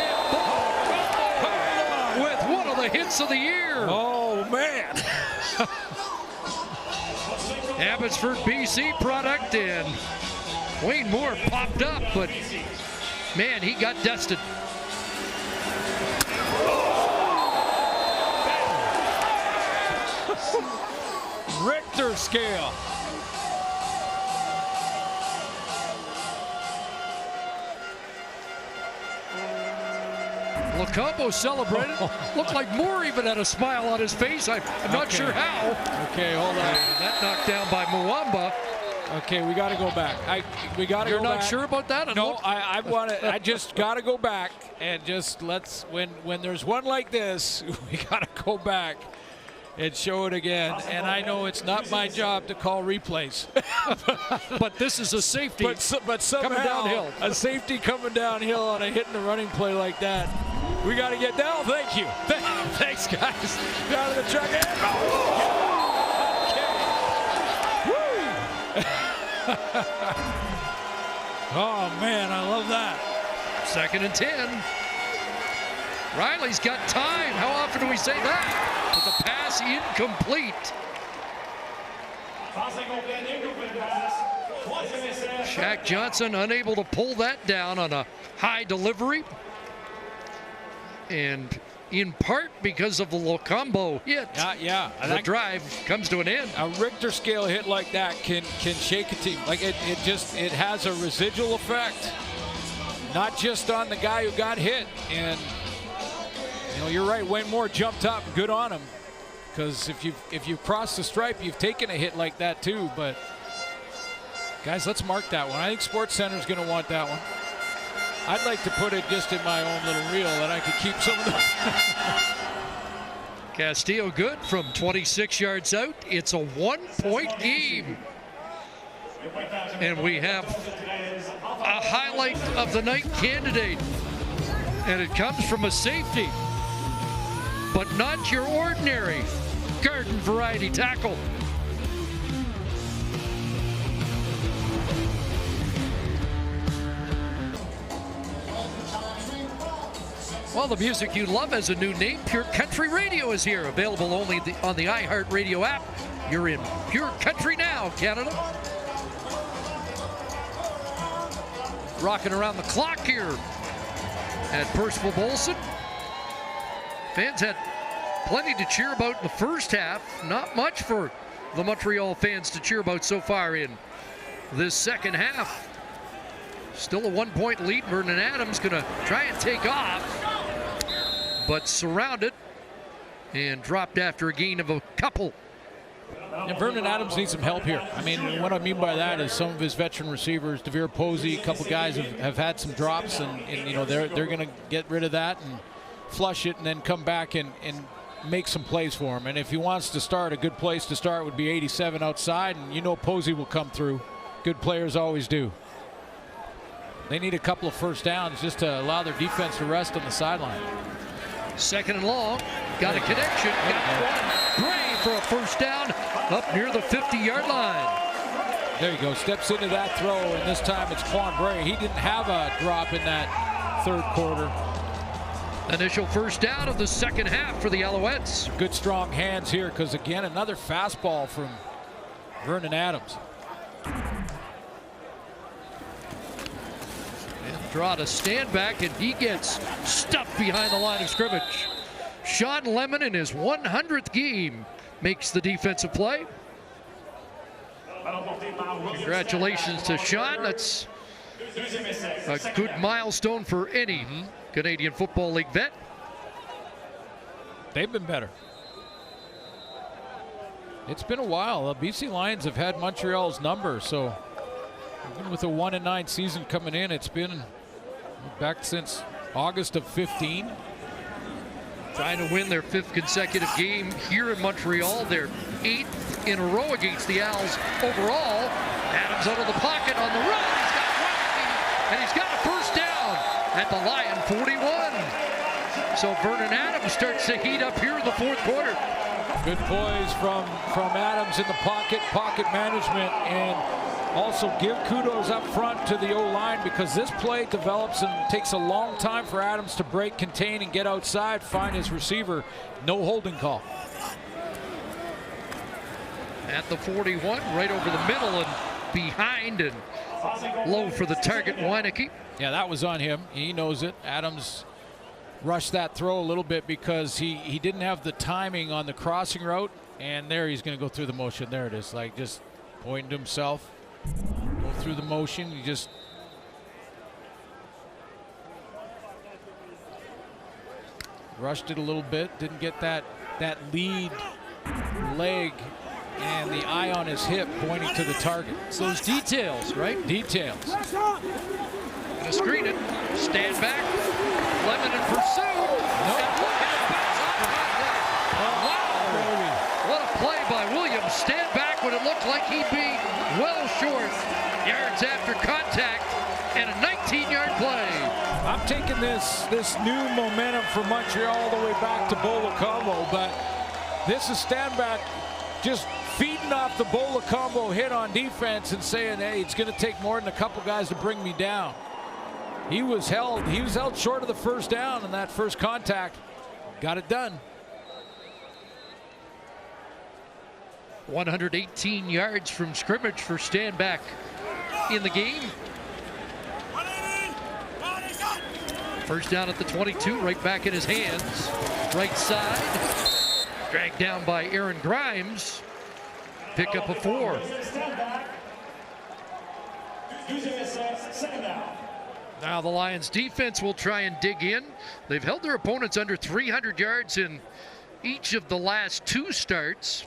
And with one of the hits of the year. Oh, man. Abbotsford, BC product, and Wayne Moore popped up, but man, he got dusted. Richter scale. Locampo celebrated. Looked like Moore even had a smile on his face. I'm not sure how. Okay, hold on. That knocked down by Mwamba. Okay, we got to go back. We got to go back. You're not sure about that? No, I just got to go back and just when there's one like this, we got to go back and show it again. And I know it's not my job to call replays. But this is a safety but somehow, coming downhill. A safety coming downhill on a hit and a running play like that. We got to get down. Thank you. Thanks, guys. Down to the track. Oh, man, I love that. Second and 10. Riley's got time. How often do we say that? But the pass incomplete. Shaq Johnson unable to pull that down on a high delivery. And in part because of the Locambo hit. The drive comes to an end. A Richter scale hit like that can shake a team. Like it has a residual effect, not just on the guy who got hit. And you know, you're right, Wayne Moore jumped up, good on him, because if you cross the stripe, you've taken a hit like that too. But guys, let's mark that one. I think SportsCenter's going to want that one. I'd like to put it just in my own little reel that I could keep some of those. Castillo good from 26 yards out. It's a 1-point game. And we have a highlight of the night candidate. And it comes from a safety, but not your ordinary garden variety tackle. Well, the music you love has a new name. Pure Country Radio is here, available only on the iHeartRadio app. You're in Pure Country now, Canada. Rocking around the clock here at Percival Bolson. Fans had plenty to cheer about in the first half. Not much for the Montreal fans to cheer about so far in this second half. Still a 1-point lead. Vernon Adams going to try and take off, but surrounded and dropped after a gain of a couple. And Vernon Adams needs some help here. I mean, what I mean by that is some of his veteran receivers, DeVere Posey, a couple guys have had some drops, and you know they're going to get rid of that and flush it, and then come back and make some plays for him. And if he wants to start, a good place to start would be 87 outside, and you know Posey will come through. Good players always do. They need a couple of first downs just to allow their defense to rest on the sideline. 2nd and long. Got a connection. Got one. Gray for a first down up near the 50-yard line. There you go. Steps into that throw, and this time it's Quan Bray. He didn't have a drop in that third quarter. Initial first down of the second half for the Alouettes. Good strong hands here, because again, another fastball from Vernon Adams. Draw to stand back, and he gets stuffed behind the line of scrimmage. Sean Lemon in his 100th game makes the defensive play. Congratulations to Sean. That's a good milestone for any Canadian Football League vet. They've been better. It's been a while. The BC Lions have had Montreal's number, so even with a 1-9 season coming in, it's been back since August of 15. Trying to win their 5th consecutive game here in Montreal. Their 8th in a row against the Owls overall. Adams out of the pocket on the run. He's got one, and he's got a first down at the Lion 41. So Vernon Adams starts to heat up here in the 4th quarter. Good poise from Adams in the pocket management, and also give kudos up front to the O-line, because this play develops and takes a long time for Adams to break, contain, and get outside, find his receiver. No holding call. At the 41, right over the middle and behind, and low for the target, Weineke. Yeah, that was on him. He knows it. Adams rushed that throw a little bit because he didn't have the timing on the crossing route, and there he's going to go through the motion. There it is, like just pointing to himself. Go through the motion. He just rushed it a little bit. Didn't get that lead leg and the eye on his hip pointing to the target. So those details, right? Details. Gonna screen it. Stand back. Lemon in pursuit. Wow. What a play by Williams. Stand back when it looked like he'd be well short. Yards after contact, and a 19-yard play. I'm taking this new momentum from Montreal all the way back to Bola Combo, but this is stand back just feeding off the Bola Combo hit on defense and saying, hey, it's going to take more than a couple guys to bring me down. He was held short of the first down, and that first contact got it done. 118 yards from scrimmage for Stanback in the game. First down at the 22, right back in his hands. Right side, dragged down by Aaron Grimes. Pick up a 4. Now the Lions defense will try and dig in. They've held their opponents under 300 yards in each of the last 2 starts.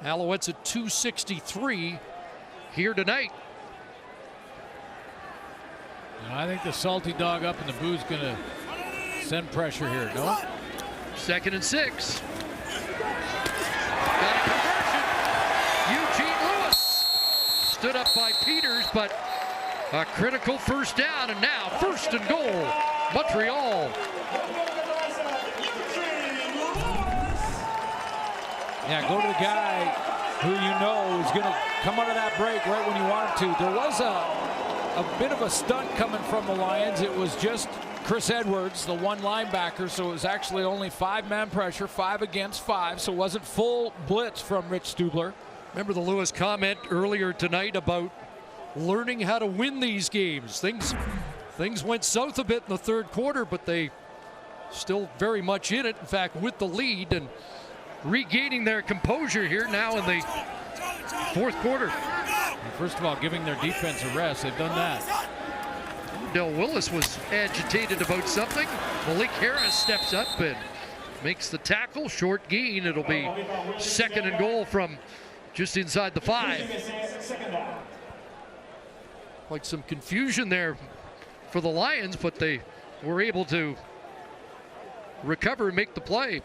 Alouettes at 263 here tonight. I think the salty dog up in the booth's going to send pressure here. No? 2nd and 6. Got a conversion. Eugene Lewis stood up by Peters, but a critical first down, and now 1st and goal, Montreal. Yeah, go to the guy who you know is going to come out of that break right when you want him to. There was a bit of a stunt coming from the Lions. It was just Chris Edwards, the one linebacker, so it was actually only 5-man pressure, 5 against 5, so it wasn't full blitz from Rich Stubler. Remember the Lewis comment earlier tonight about learning how to win these games. Things went south a bit in the 3rd quarter, but they still very much in it. In fact, with the lead and regaining their composure here now in the fourth quarter. First of all, giving their defense a rest. They've done that. Del Willis was agitated about something. Malik Harris steps up and makes the tackle. Short gain. It'll be 2nd and goal from just inside the 5. Like some confusion there for the Lions, but they were able to recover and make the play.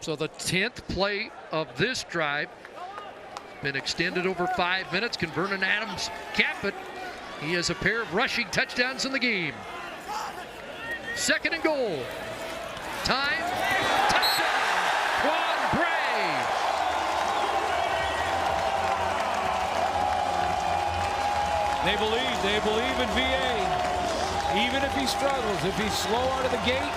So the 10th play of this drive been extended over 5 minutes. Can Vernon Adams cap it? He has a pair of rushing touchdowns in the game. 2nd and goal. Time. Touchdown. Quan Bray. They believe in VA. Even if he struggles, if he's slow out of the gate,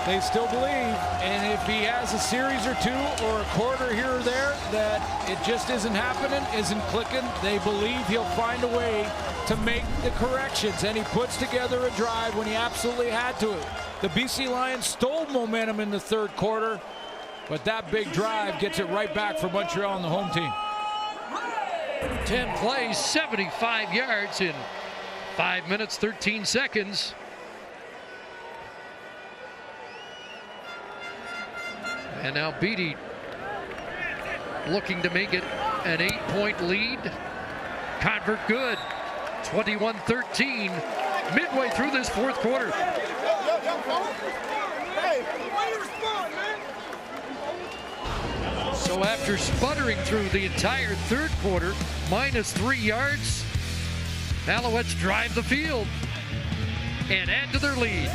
they still believe. And if he has a series or 2 or a quarter here or there that it just isn't happening, isn't clicking, they believe he'll find a way to make the corrections. And he puts together a drive when he absolutely had to. The BC Lions stole momentum in the 3rd quarter, but that big drive gets it right back for Montreal and the home team. 10 plays, 75 yards in 5 minutes, 13 seconds. And now Beatty looking to make it an 8-point lead. Convert good. 21-13 midway through this 4th quarter. So after sputtering through the entire 3rd quarter, -3 yards, Alouettes drive the field and add to their lead.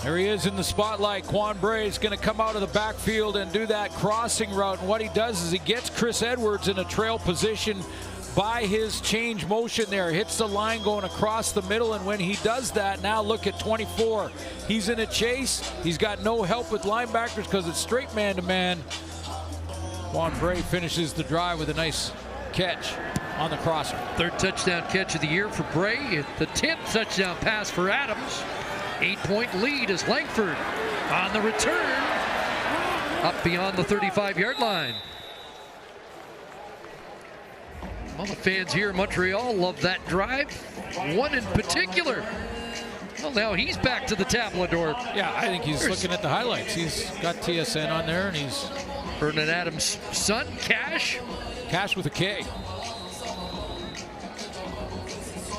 There he is in the spotlight. Quan Bray is going to come out of the backfield and do that crossing route. And what he does is he gets Chris Edwards in a trail position by his change motion there. Hits the line going across the middle. And when he does that, now look at 24. He's in a chase. He's got no help with linebackers because it's straight man-to-man. Quan Bray finishes the drive with a nice catch on the crosser. 3rd touchdown catch of the year for Bray. The 10th touchdown pass for Adams. 8-point lead as Langford on the return up beyond the 35-yard line. Well, the fans here in Montreal love that drive. One in particular. Well, now he's back to the tablet. Or yeah, I think he's looking at the highlights. He's got TSN on there, and he's Vernon Adams' son, Cash. Cash with a K.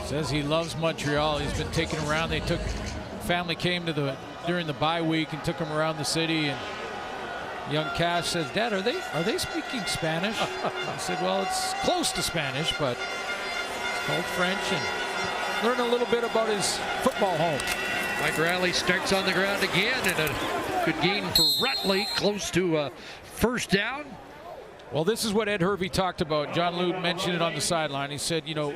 Says he loves Montreal. He's been taken around. Family came to during the bye week and took him around the city, and young Cash says, "Dad, are they speaking Spanish?" I said, "Well, it's close to Spanish, but it's called French." And learn a little bit about his football home. Mike Riley starts on the ground again, and a good gain for Rutley, close to a 1st down. Well, this is what Ed Hervey talked about. John Lude mentioned it on the sideline. He said, you know,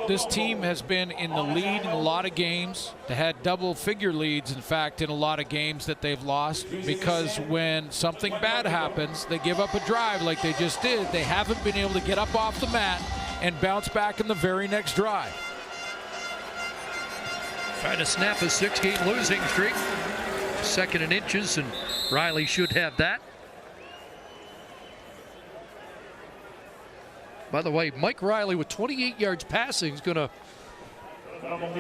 this team has been in the lead in a lot of games. They had double-figure leads, in fact, in a lot of games that they've lost, because when something bad happens, they give up a drive like they just did. They haven't been able to get up off the mat and bounce back in the very next drive. Trying to snap a 6-game losing streak. 2nd and inches, and Riley should have that. By the way, Mike Riley with 28 yards passing is going to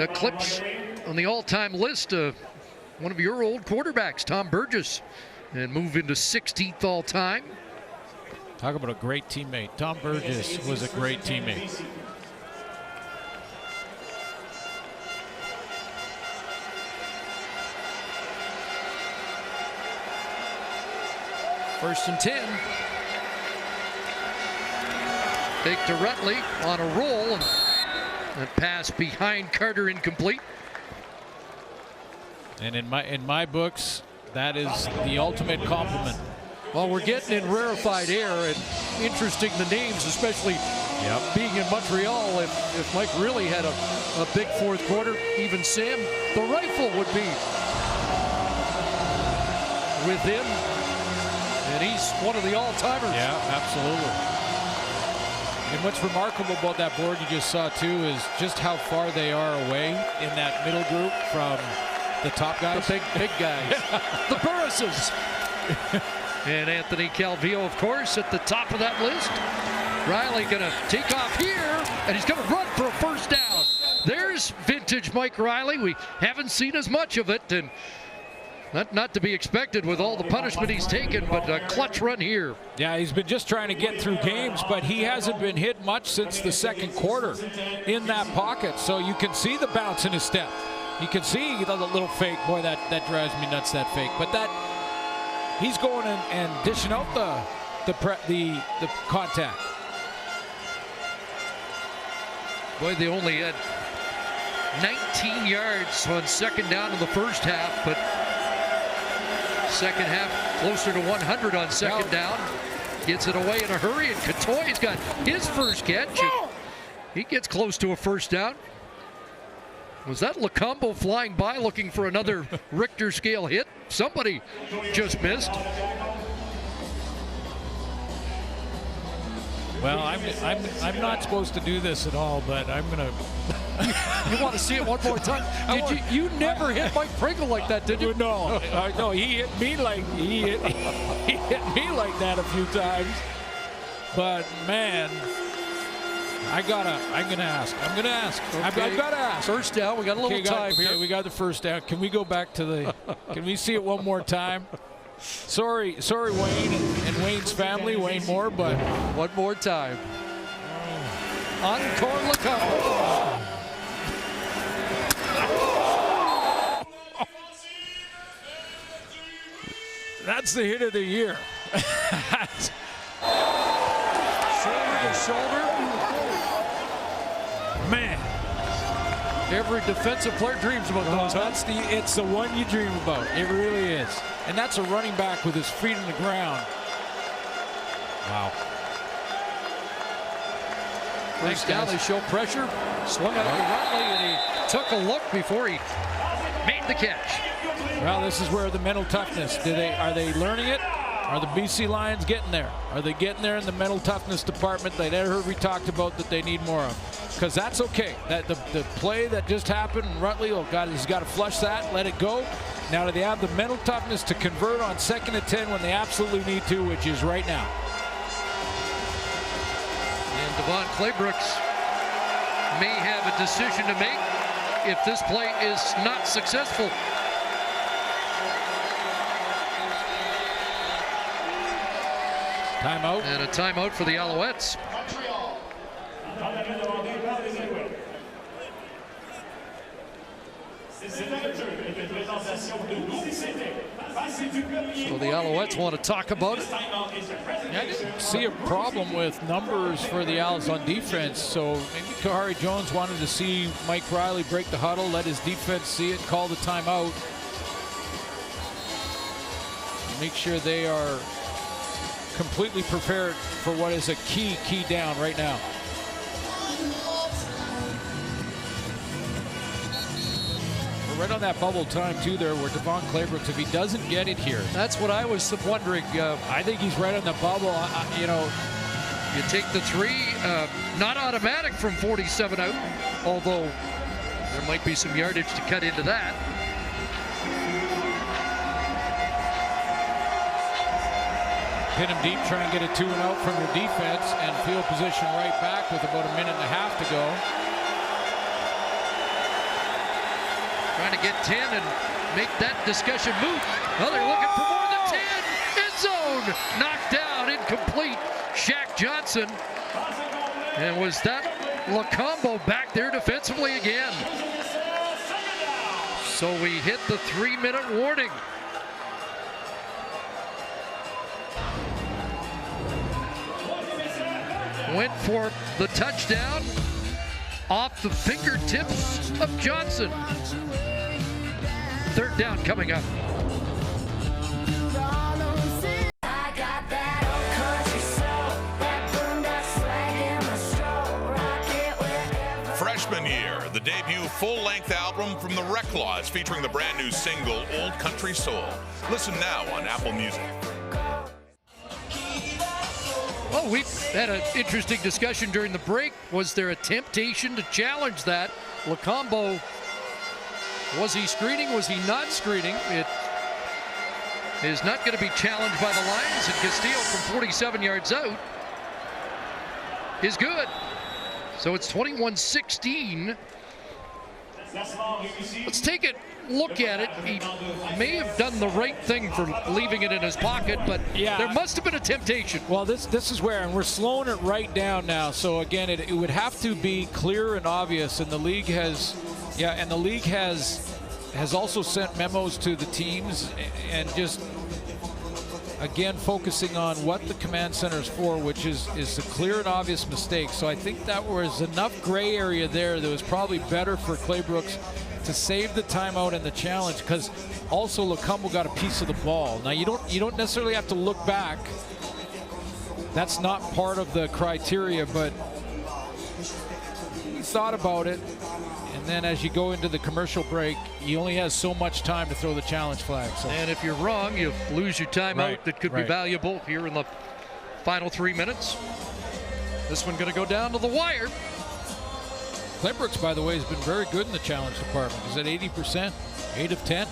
eclipse on the all-time list one of your old quarterbacks, Tom Burgess, and move into 16th all-time. Talk about a great teammate. Tom Burgess was a great teammate. First and 10. Fake to Rutley on a roll, and that pass behind Carter incomplete. And in my books, that is the ultimate compliment. Well, we're getting in rarefied air, and interesting the names, especially being in Montreal. If Mike really had a big 4th quarter, even Sam, the rifle would be with him, and he's one of the all-timers. Yeah, absolutely. And what's remarkable about that board you just saw, too, is just how far they are away in that middle group from the top guys. The big guys. The Burrises. And Anthony Calvillo, of course, at the top of that list. Riley going to take off here, and he's going to run for a first down. There's vintage Mike Riley. We haven't seen as much of it, and not to be expected with all the punishment he's taken, but a clutch run here. Yeah, he's been just trying to get through games, but he hasn't been hit much since the second quarter in that pocket. So you can see the bounce in his step. You can see the little fake. Boy, that drives me nuts, that fake. But that he's going and dishing out the contact. Boy, they only had 19 yards on second down in the first half, but second half closer to 100 on second down. Gets it away in a hurry, and Catoy's got his first catch. He gets close to a first down. Was that Lacombo flying by looking for another Richter scale hit? Somebody just missed. Well, I'm not supposed to do this at all, but I'm gonna. You want to see it one more time? You never hit Mike Pringle like that, did you? No, no, he hit me like he hit me like that a few times. But man, I'm gonna ask. Okay. I've got to ask. First down. We got a little time here. We got the first down. Can we go back to the? Can we see it one more time? Sorry, Wayne and Wayne's family, Wayne Moore, but one more time. Encore Lacombo. That's the hit of the year. Shoulder to shoulder. Man. Every defensive player dreams about those. It's the one you dream about. It really is. And that's a running back with his feet on the ground. Wow. First down, they show pressure. Swung out to Riley, and he took a look before he made the catch. Well, this is where the mental toughness. Are they learning it? Are the BC Lions getting there? Are they getting there in the mental toughness department that Ed Hervey talked about that they need more of? Because that's okay. That the play that just happened, Rutley, he's got to flush that, let it go. Now do they have the mental toughness to convert on 2nd and 10 when they absolutely need to, which is right now. And Devon Claybrooks may have a decision to make if this play is not successful. Timeout. And a timeout for the Alouettes. So the Alouettes want to talk about it. Yeah, I didn't see a problem with numbers for the Owls on defense, so maybe Kahari Jones wanted to see Mike Riley break the huddle, let his defense see it, call the timeout. Make sure they are completely prepared for what is a key down right now. We're right on that bubble time too there where Devon Claybrooks, if he doesn't get it here. That's what I was wondering. I think he's right on the bubble. You take the three, not automatic from 47 out, although there might be some yardage to cut into that. Pin him deep, try and get a 2 and out from your defense, and field position right back with about a minute and a half to go. Trying to get 10 and make that discussion move. Well, they're looking for more than 10. End zone, knocked down, incomplete. Shaq Johnson. And was that Lacombo back there defensively again? So we hit the 3-minute warning. Went for the touchdown off the fingertips of Johnson. 3rd down coming up. Freshman Year, the debut full-length album from the Reclaws featuring the brand new single Old Country Soul. Listen now on Apple Music. Well, we had an interesting discussion during the break. Was there a temptation to challenge that? Lacombo, was he screening? Was he not screening? It is not going to be challenged by the Lions, and Castillo from 47 yards out is good. So it's 21-16. Let's take a look at it. He may have done the right thing for leaving it in his pocket, but there must have been a temptation. Well, this is where, and we're slowing it right down now. So again, it would have to be clear and obvious, and the league has, has also sent memos to the teams and just again focusing on what the command center is for, which is a clear and obvious mistake. So I think that was enough gray area there that was probably better for Clay Brooks to save the timeout and the challenge, because also Lacombo got a piece of the ball. Now you don't necessarily have to look back. That's not part of the criteria, but he thought about it. And then as you go into the commercial break, he only has so much time to throw the challenge flag. So. And if you're wrong, you lose your timeout that could be valuable here in the final 3 minutes. This one going to go down to the wire. Clay Brooks, by the way, has been very good in the challenge department. He's at 80%, 8 of 10.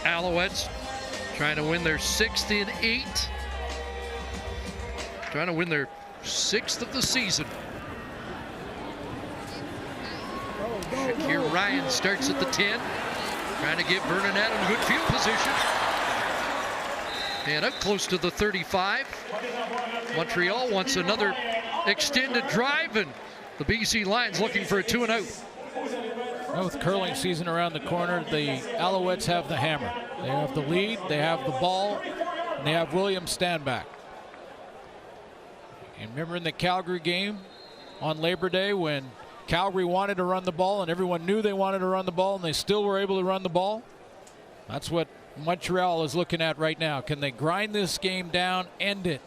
Alouettes trying to win their 6th in 8. Trying to win their 6th of the season. Here Ryan starts at the 10. Trying to give Vernon Adams good field position. And up close to the 35. Montreal wants another extended drive, and the BC Lions looking for a 2-and-out. Well, with curling season around the corner, the Alouettes have the hammer. They have the lead, they have the ball, and they have William Stanback. And remember in the Calgary game on Labor Day when Calgary wanted to run the ball and everyone knew they wanted to run the ball and they still were able to run the ball? That's what Montreal is looking at right now. Can they grind this game down, end it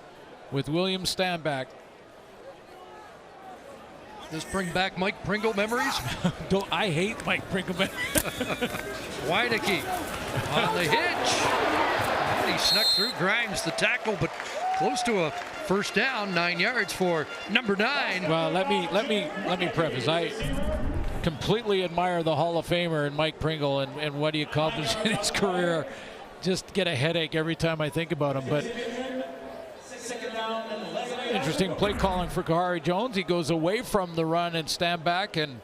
with William Stanback? Does bring back Mike Pringle memories? I hate Mike Pringle memories. Weineke on the hitch. And he snuck through Grimes the tackle, but close to a first down, 9 yards for number 9. Well, let me preface. I completely admire the Hall of Famer and Mike Pringle and what he accomplished in his career. Just get a headache every time I think about him. But interesting play calling for Kahari Jones. He goes away from the run and stand back, and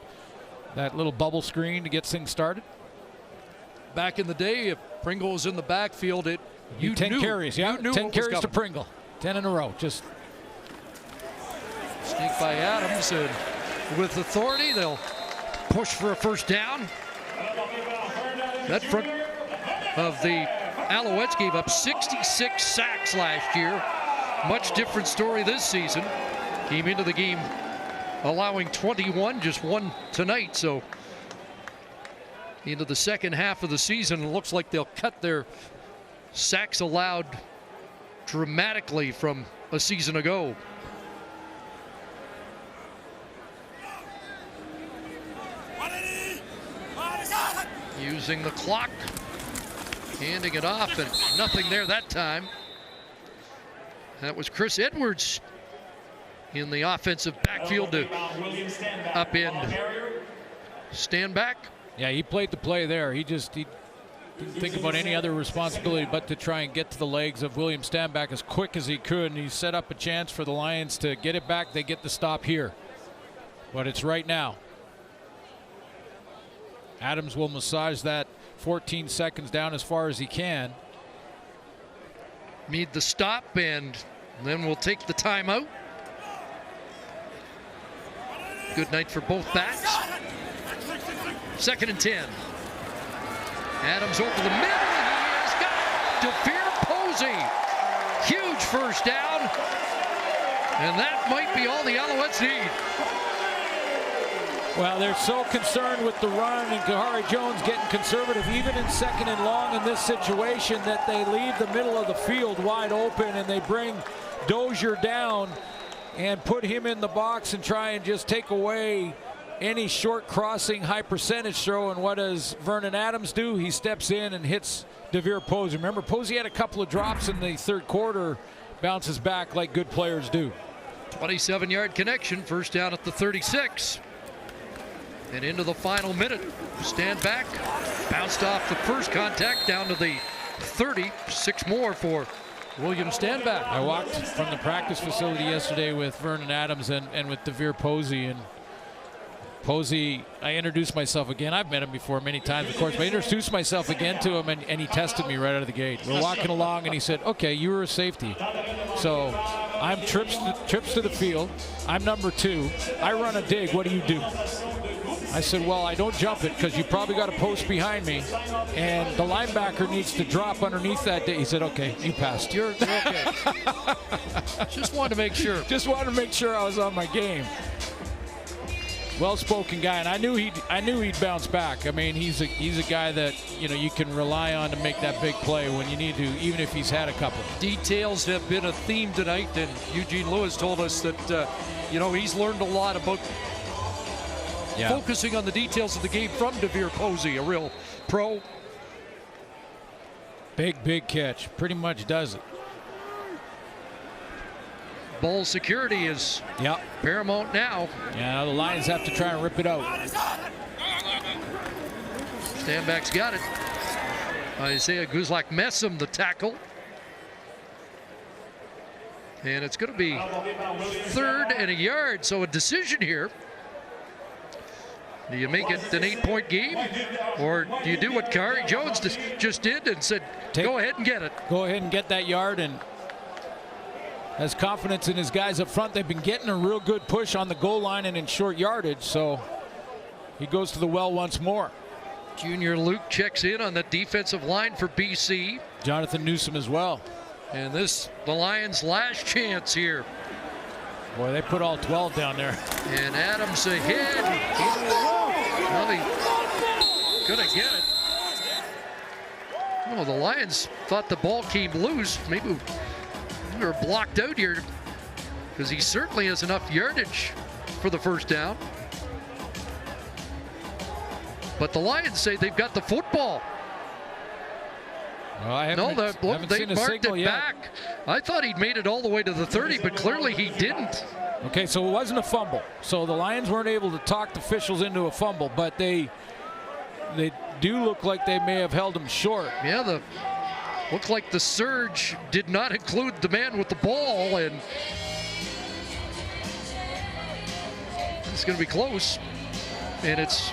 that little bubble screen to get things started. Back in the day, if Pringle was in the backfield, 10 carries, 10 carries to Pringle. 10 in a row. Just sneak by Adams, and with authority, they'll push for a first down. That front of the Alouettes gave up 66 sacks last year. Much different story this season. Came into the game allowing 21, just one tonight. So into the second half of the season, it looks like they'll cut their sacks allowed dramatically from a season ago. Using the clock, handing it off, and nothing there that time. That was Chris Edwards in the offensive backfield to upend Stanback. Yeah, he played the play there. He didn't think about any other responsibility but to try and get to the legs of William Stanback as quick as he could, and he set up a chance for the Lions to get it back. They get the stop here, but it's right now. Adams will massage that 14 seconds down as far as he can. Need the stop, and then we'll take the timeout. Good night for both backs. 2nd and 10. Adams over the middle. He has got Defeer Posey. Huge first down. And that might be all the Alouettes need. Well, they're so concerned with the run and Kahari Jones getting conservative, even in 2nd and long in this situation, that they leave the middle of the field wide open and they bring Dozier down and put him in the box and try and just take away any short crossing, high percentage throw. And what does Vernon Adams do? He steps in and hits DeVere Posey. Remember, Posey had a couple of drops in the third quarter, bounces back like good players do. 27-yard connection, first down at the 36. And into the final minute. Stand back, bounced off the first contact down to the 30. 6 more for William Stanback. I walked from the practice facility yesterday with Vernon Adams and with DeVere Posey. And Posey, I introduced myself again. I've met him before many times, of course, but I introduced myself again to him, and he tested me right out of the gate. We're walking along, and he said, okay, you were a safety. So I'm trips to the field. I'm number 2. I run a dig. What do you do? I said, well, I don't jump it because you probably got a post behind me, and the linebacker needs to drop underneath that dig. He said, okay, you passed. You're okay. Just wanted to make sure. Just wanted to make sure I was on my game. Well-spoken guy, and I knew he'd bounce back. I mean, he's a guy that you can rely on to make that big play when you need to, even if he's had a couple. Details have been a theme tonight, and Eugene Lewis told us that he's learned a lot about focusing on the details of the game from DeVere Posey, a real pro. Big catch, pretty much does it. Ball security is paramount now. Yeah, the Lions have to try and rip it out. Stanback's got it. Isaiah Guzlak-Messam, the tackle. And it's going to be 3rd and a yard, so a decision here. Do you make it an 8-point game, or do you do what Khari Jones just did and said, go ahead and get it? Go ahead and get that yard, and has confidence in his guys up front. They've been getting a real good push on the goal line and in short yardage, so he goes to the well once more. Junior Luke checks in on the defensive line for BC. Jonathan Newsom as well. And the Lions' last chance here. Boy, they put all 12 down there. And Adams ahead. Well, gonna get it. Oh, the Lions thought the ball came loose. Maybe we were blocked out here because he certainly has enough yardage for the first down. But the Lions say they've got the football. Well, I haven't they seen a marked signal it yet. back. I thought he'd made it all the way to the 30, but clearly he didn't. Okay, so it wasn't a fumble. So the Lions weren't able to talk the officials into a fumble, but they do look like they may have held him short. Yeah, looked like the surge did not include the man with the ball, and it's going to be close. And it's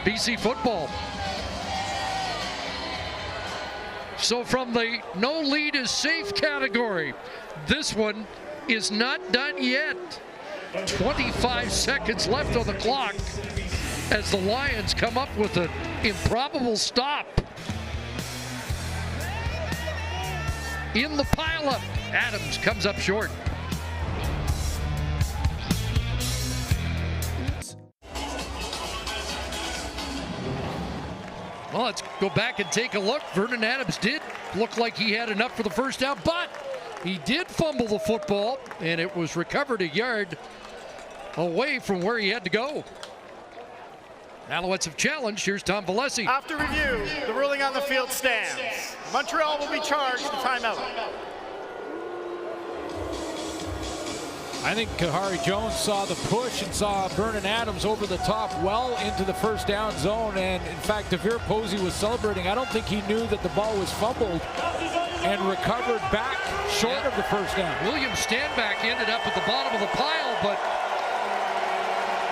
BC football. So from the no lead is safe category, this one is not done yet. 25 seconds left on the clock as the Lions come up with an improbable stop. In the pileup, Adams comes up short. Well, let's go back and take a look. Vernon Adams did look like he had enough for the first down, but he did fumble the football, and it was recovered a yard away from where he had to go. Alouettes have challenged. Here's Tom Valesi. After review, the ruling on the field stands. Montreal will be charged with timeout. I think Khari Jones saw the push and saw Vernon Adams over the top well into the first down zone, and in fact DeVere Posey was celebrating. I don't think he knew that the ball was fumbled and recovered back short of the first down. William Stanback ended up at the bottom of the pile, but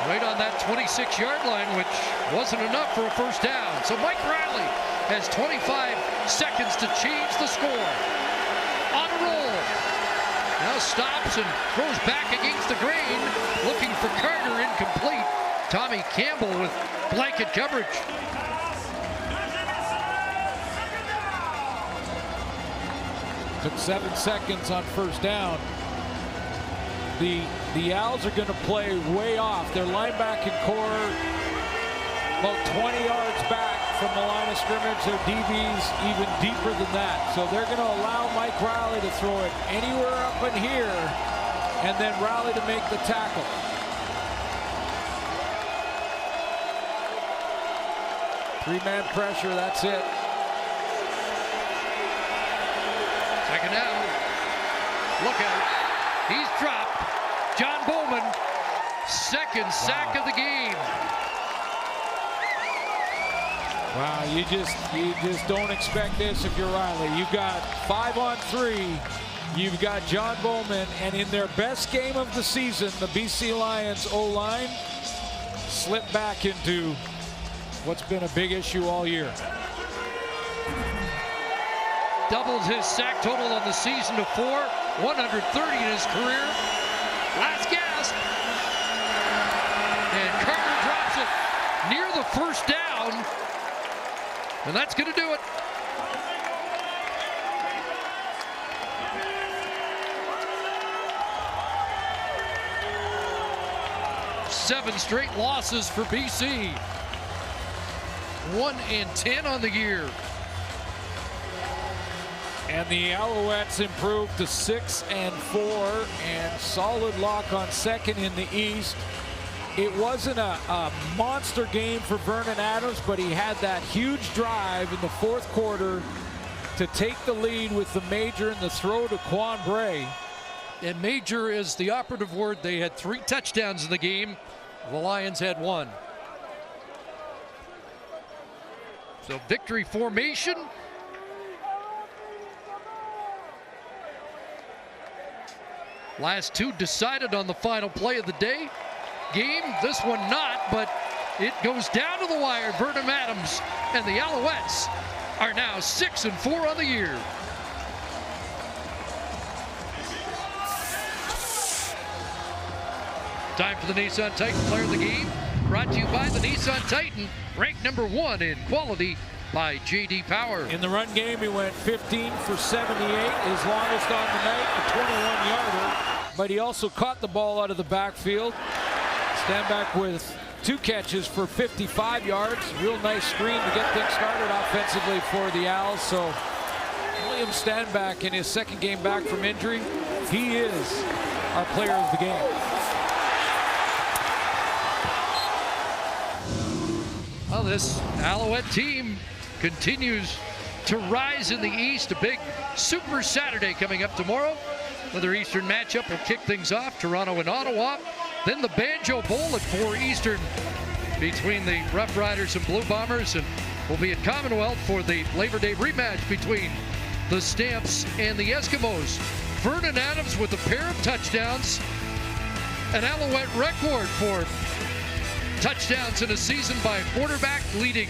right on that 26-yard line, which wasn't enough for a first down. So Mike Riley has 25 seconds to change the score. On a roll. Now stops and throws back against the grain, looking for Carter, incomplete. Tommy Campbell with blanket coverage. Took 7 seconds on first down. The Owls are going to play way off. Their linebacking core about 20 yards back from the line of scrimmage. Their DB's even deeper than that. So they're going to allow Mike Riley to throw it anywhere up in here, and then Riley to make the tackle. Three-man pressure, that's it. Second down. Look out. He's dropped. John Bowman, second sack of the game. Wow, you just don't expect this if you're Riley. You've got 5-on-3. You've got John Bowman, and in their best game of the season, the BC Lions O-line slipped back into what's been a big issue all year. Doubles his sack total on the season to 4, 130 in his career. Last gasp. And Carter drops it near the first down. And that's going to do it. Seven straight losses for BC. 1-10 on the year. And the Alouettes improved to 6-4 and solid lock on second in the East. It wasn't a monster game for Vernon Adams, but he had that huge drive in the fourth quarter to take the lead with the major and the throw to Quan Bray. And major is the operative word. They had 3 touchdowns in the game. The Lions had 1. So victory formation. Last 2 decided on the final play of the day. Game, this one not, but it goes down to the wire. Vernon Adams and the Alouettes are now 6-4 on the year. Time for the Nissan Titan player of the game. Brought to you by the Nissan Titan, ranked number 1 in quality by J.D. Power. In the run game, he went 15 for 78, his longest on the night, a 21-yarder. But he also caught the ball out of the backfield. Stanback with 2 catches for 55 yards. Real nice screen to get things started offensively for the Owls. So William Stanback in his second game back from injury, he is our player of the game. Well, this Alouette team continues to rise in the East. A big Super Saturday coming up tomorrow. Another Eastern matchup will kick things off. Toronto and Ottawa. Then the Banjo Bowl at 4 Eastern between the Rough Riders and Blue Bombers. And we'll be at Commonwealth for the Labor Day rematch between the Stamps and the Eskimos. Vernon Adams with a pair of touchdowns. An Alouette record for touchdowns in a season by a quarterback, leading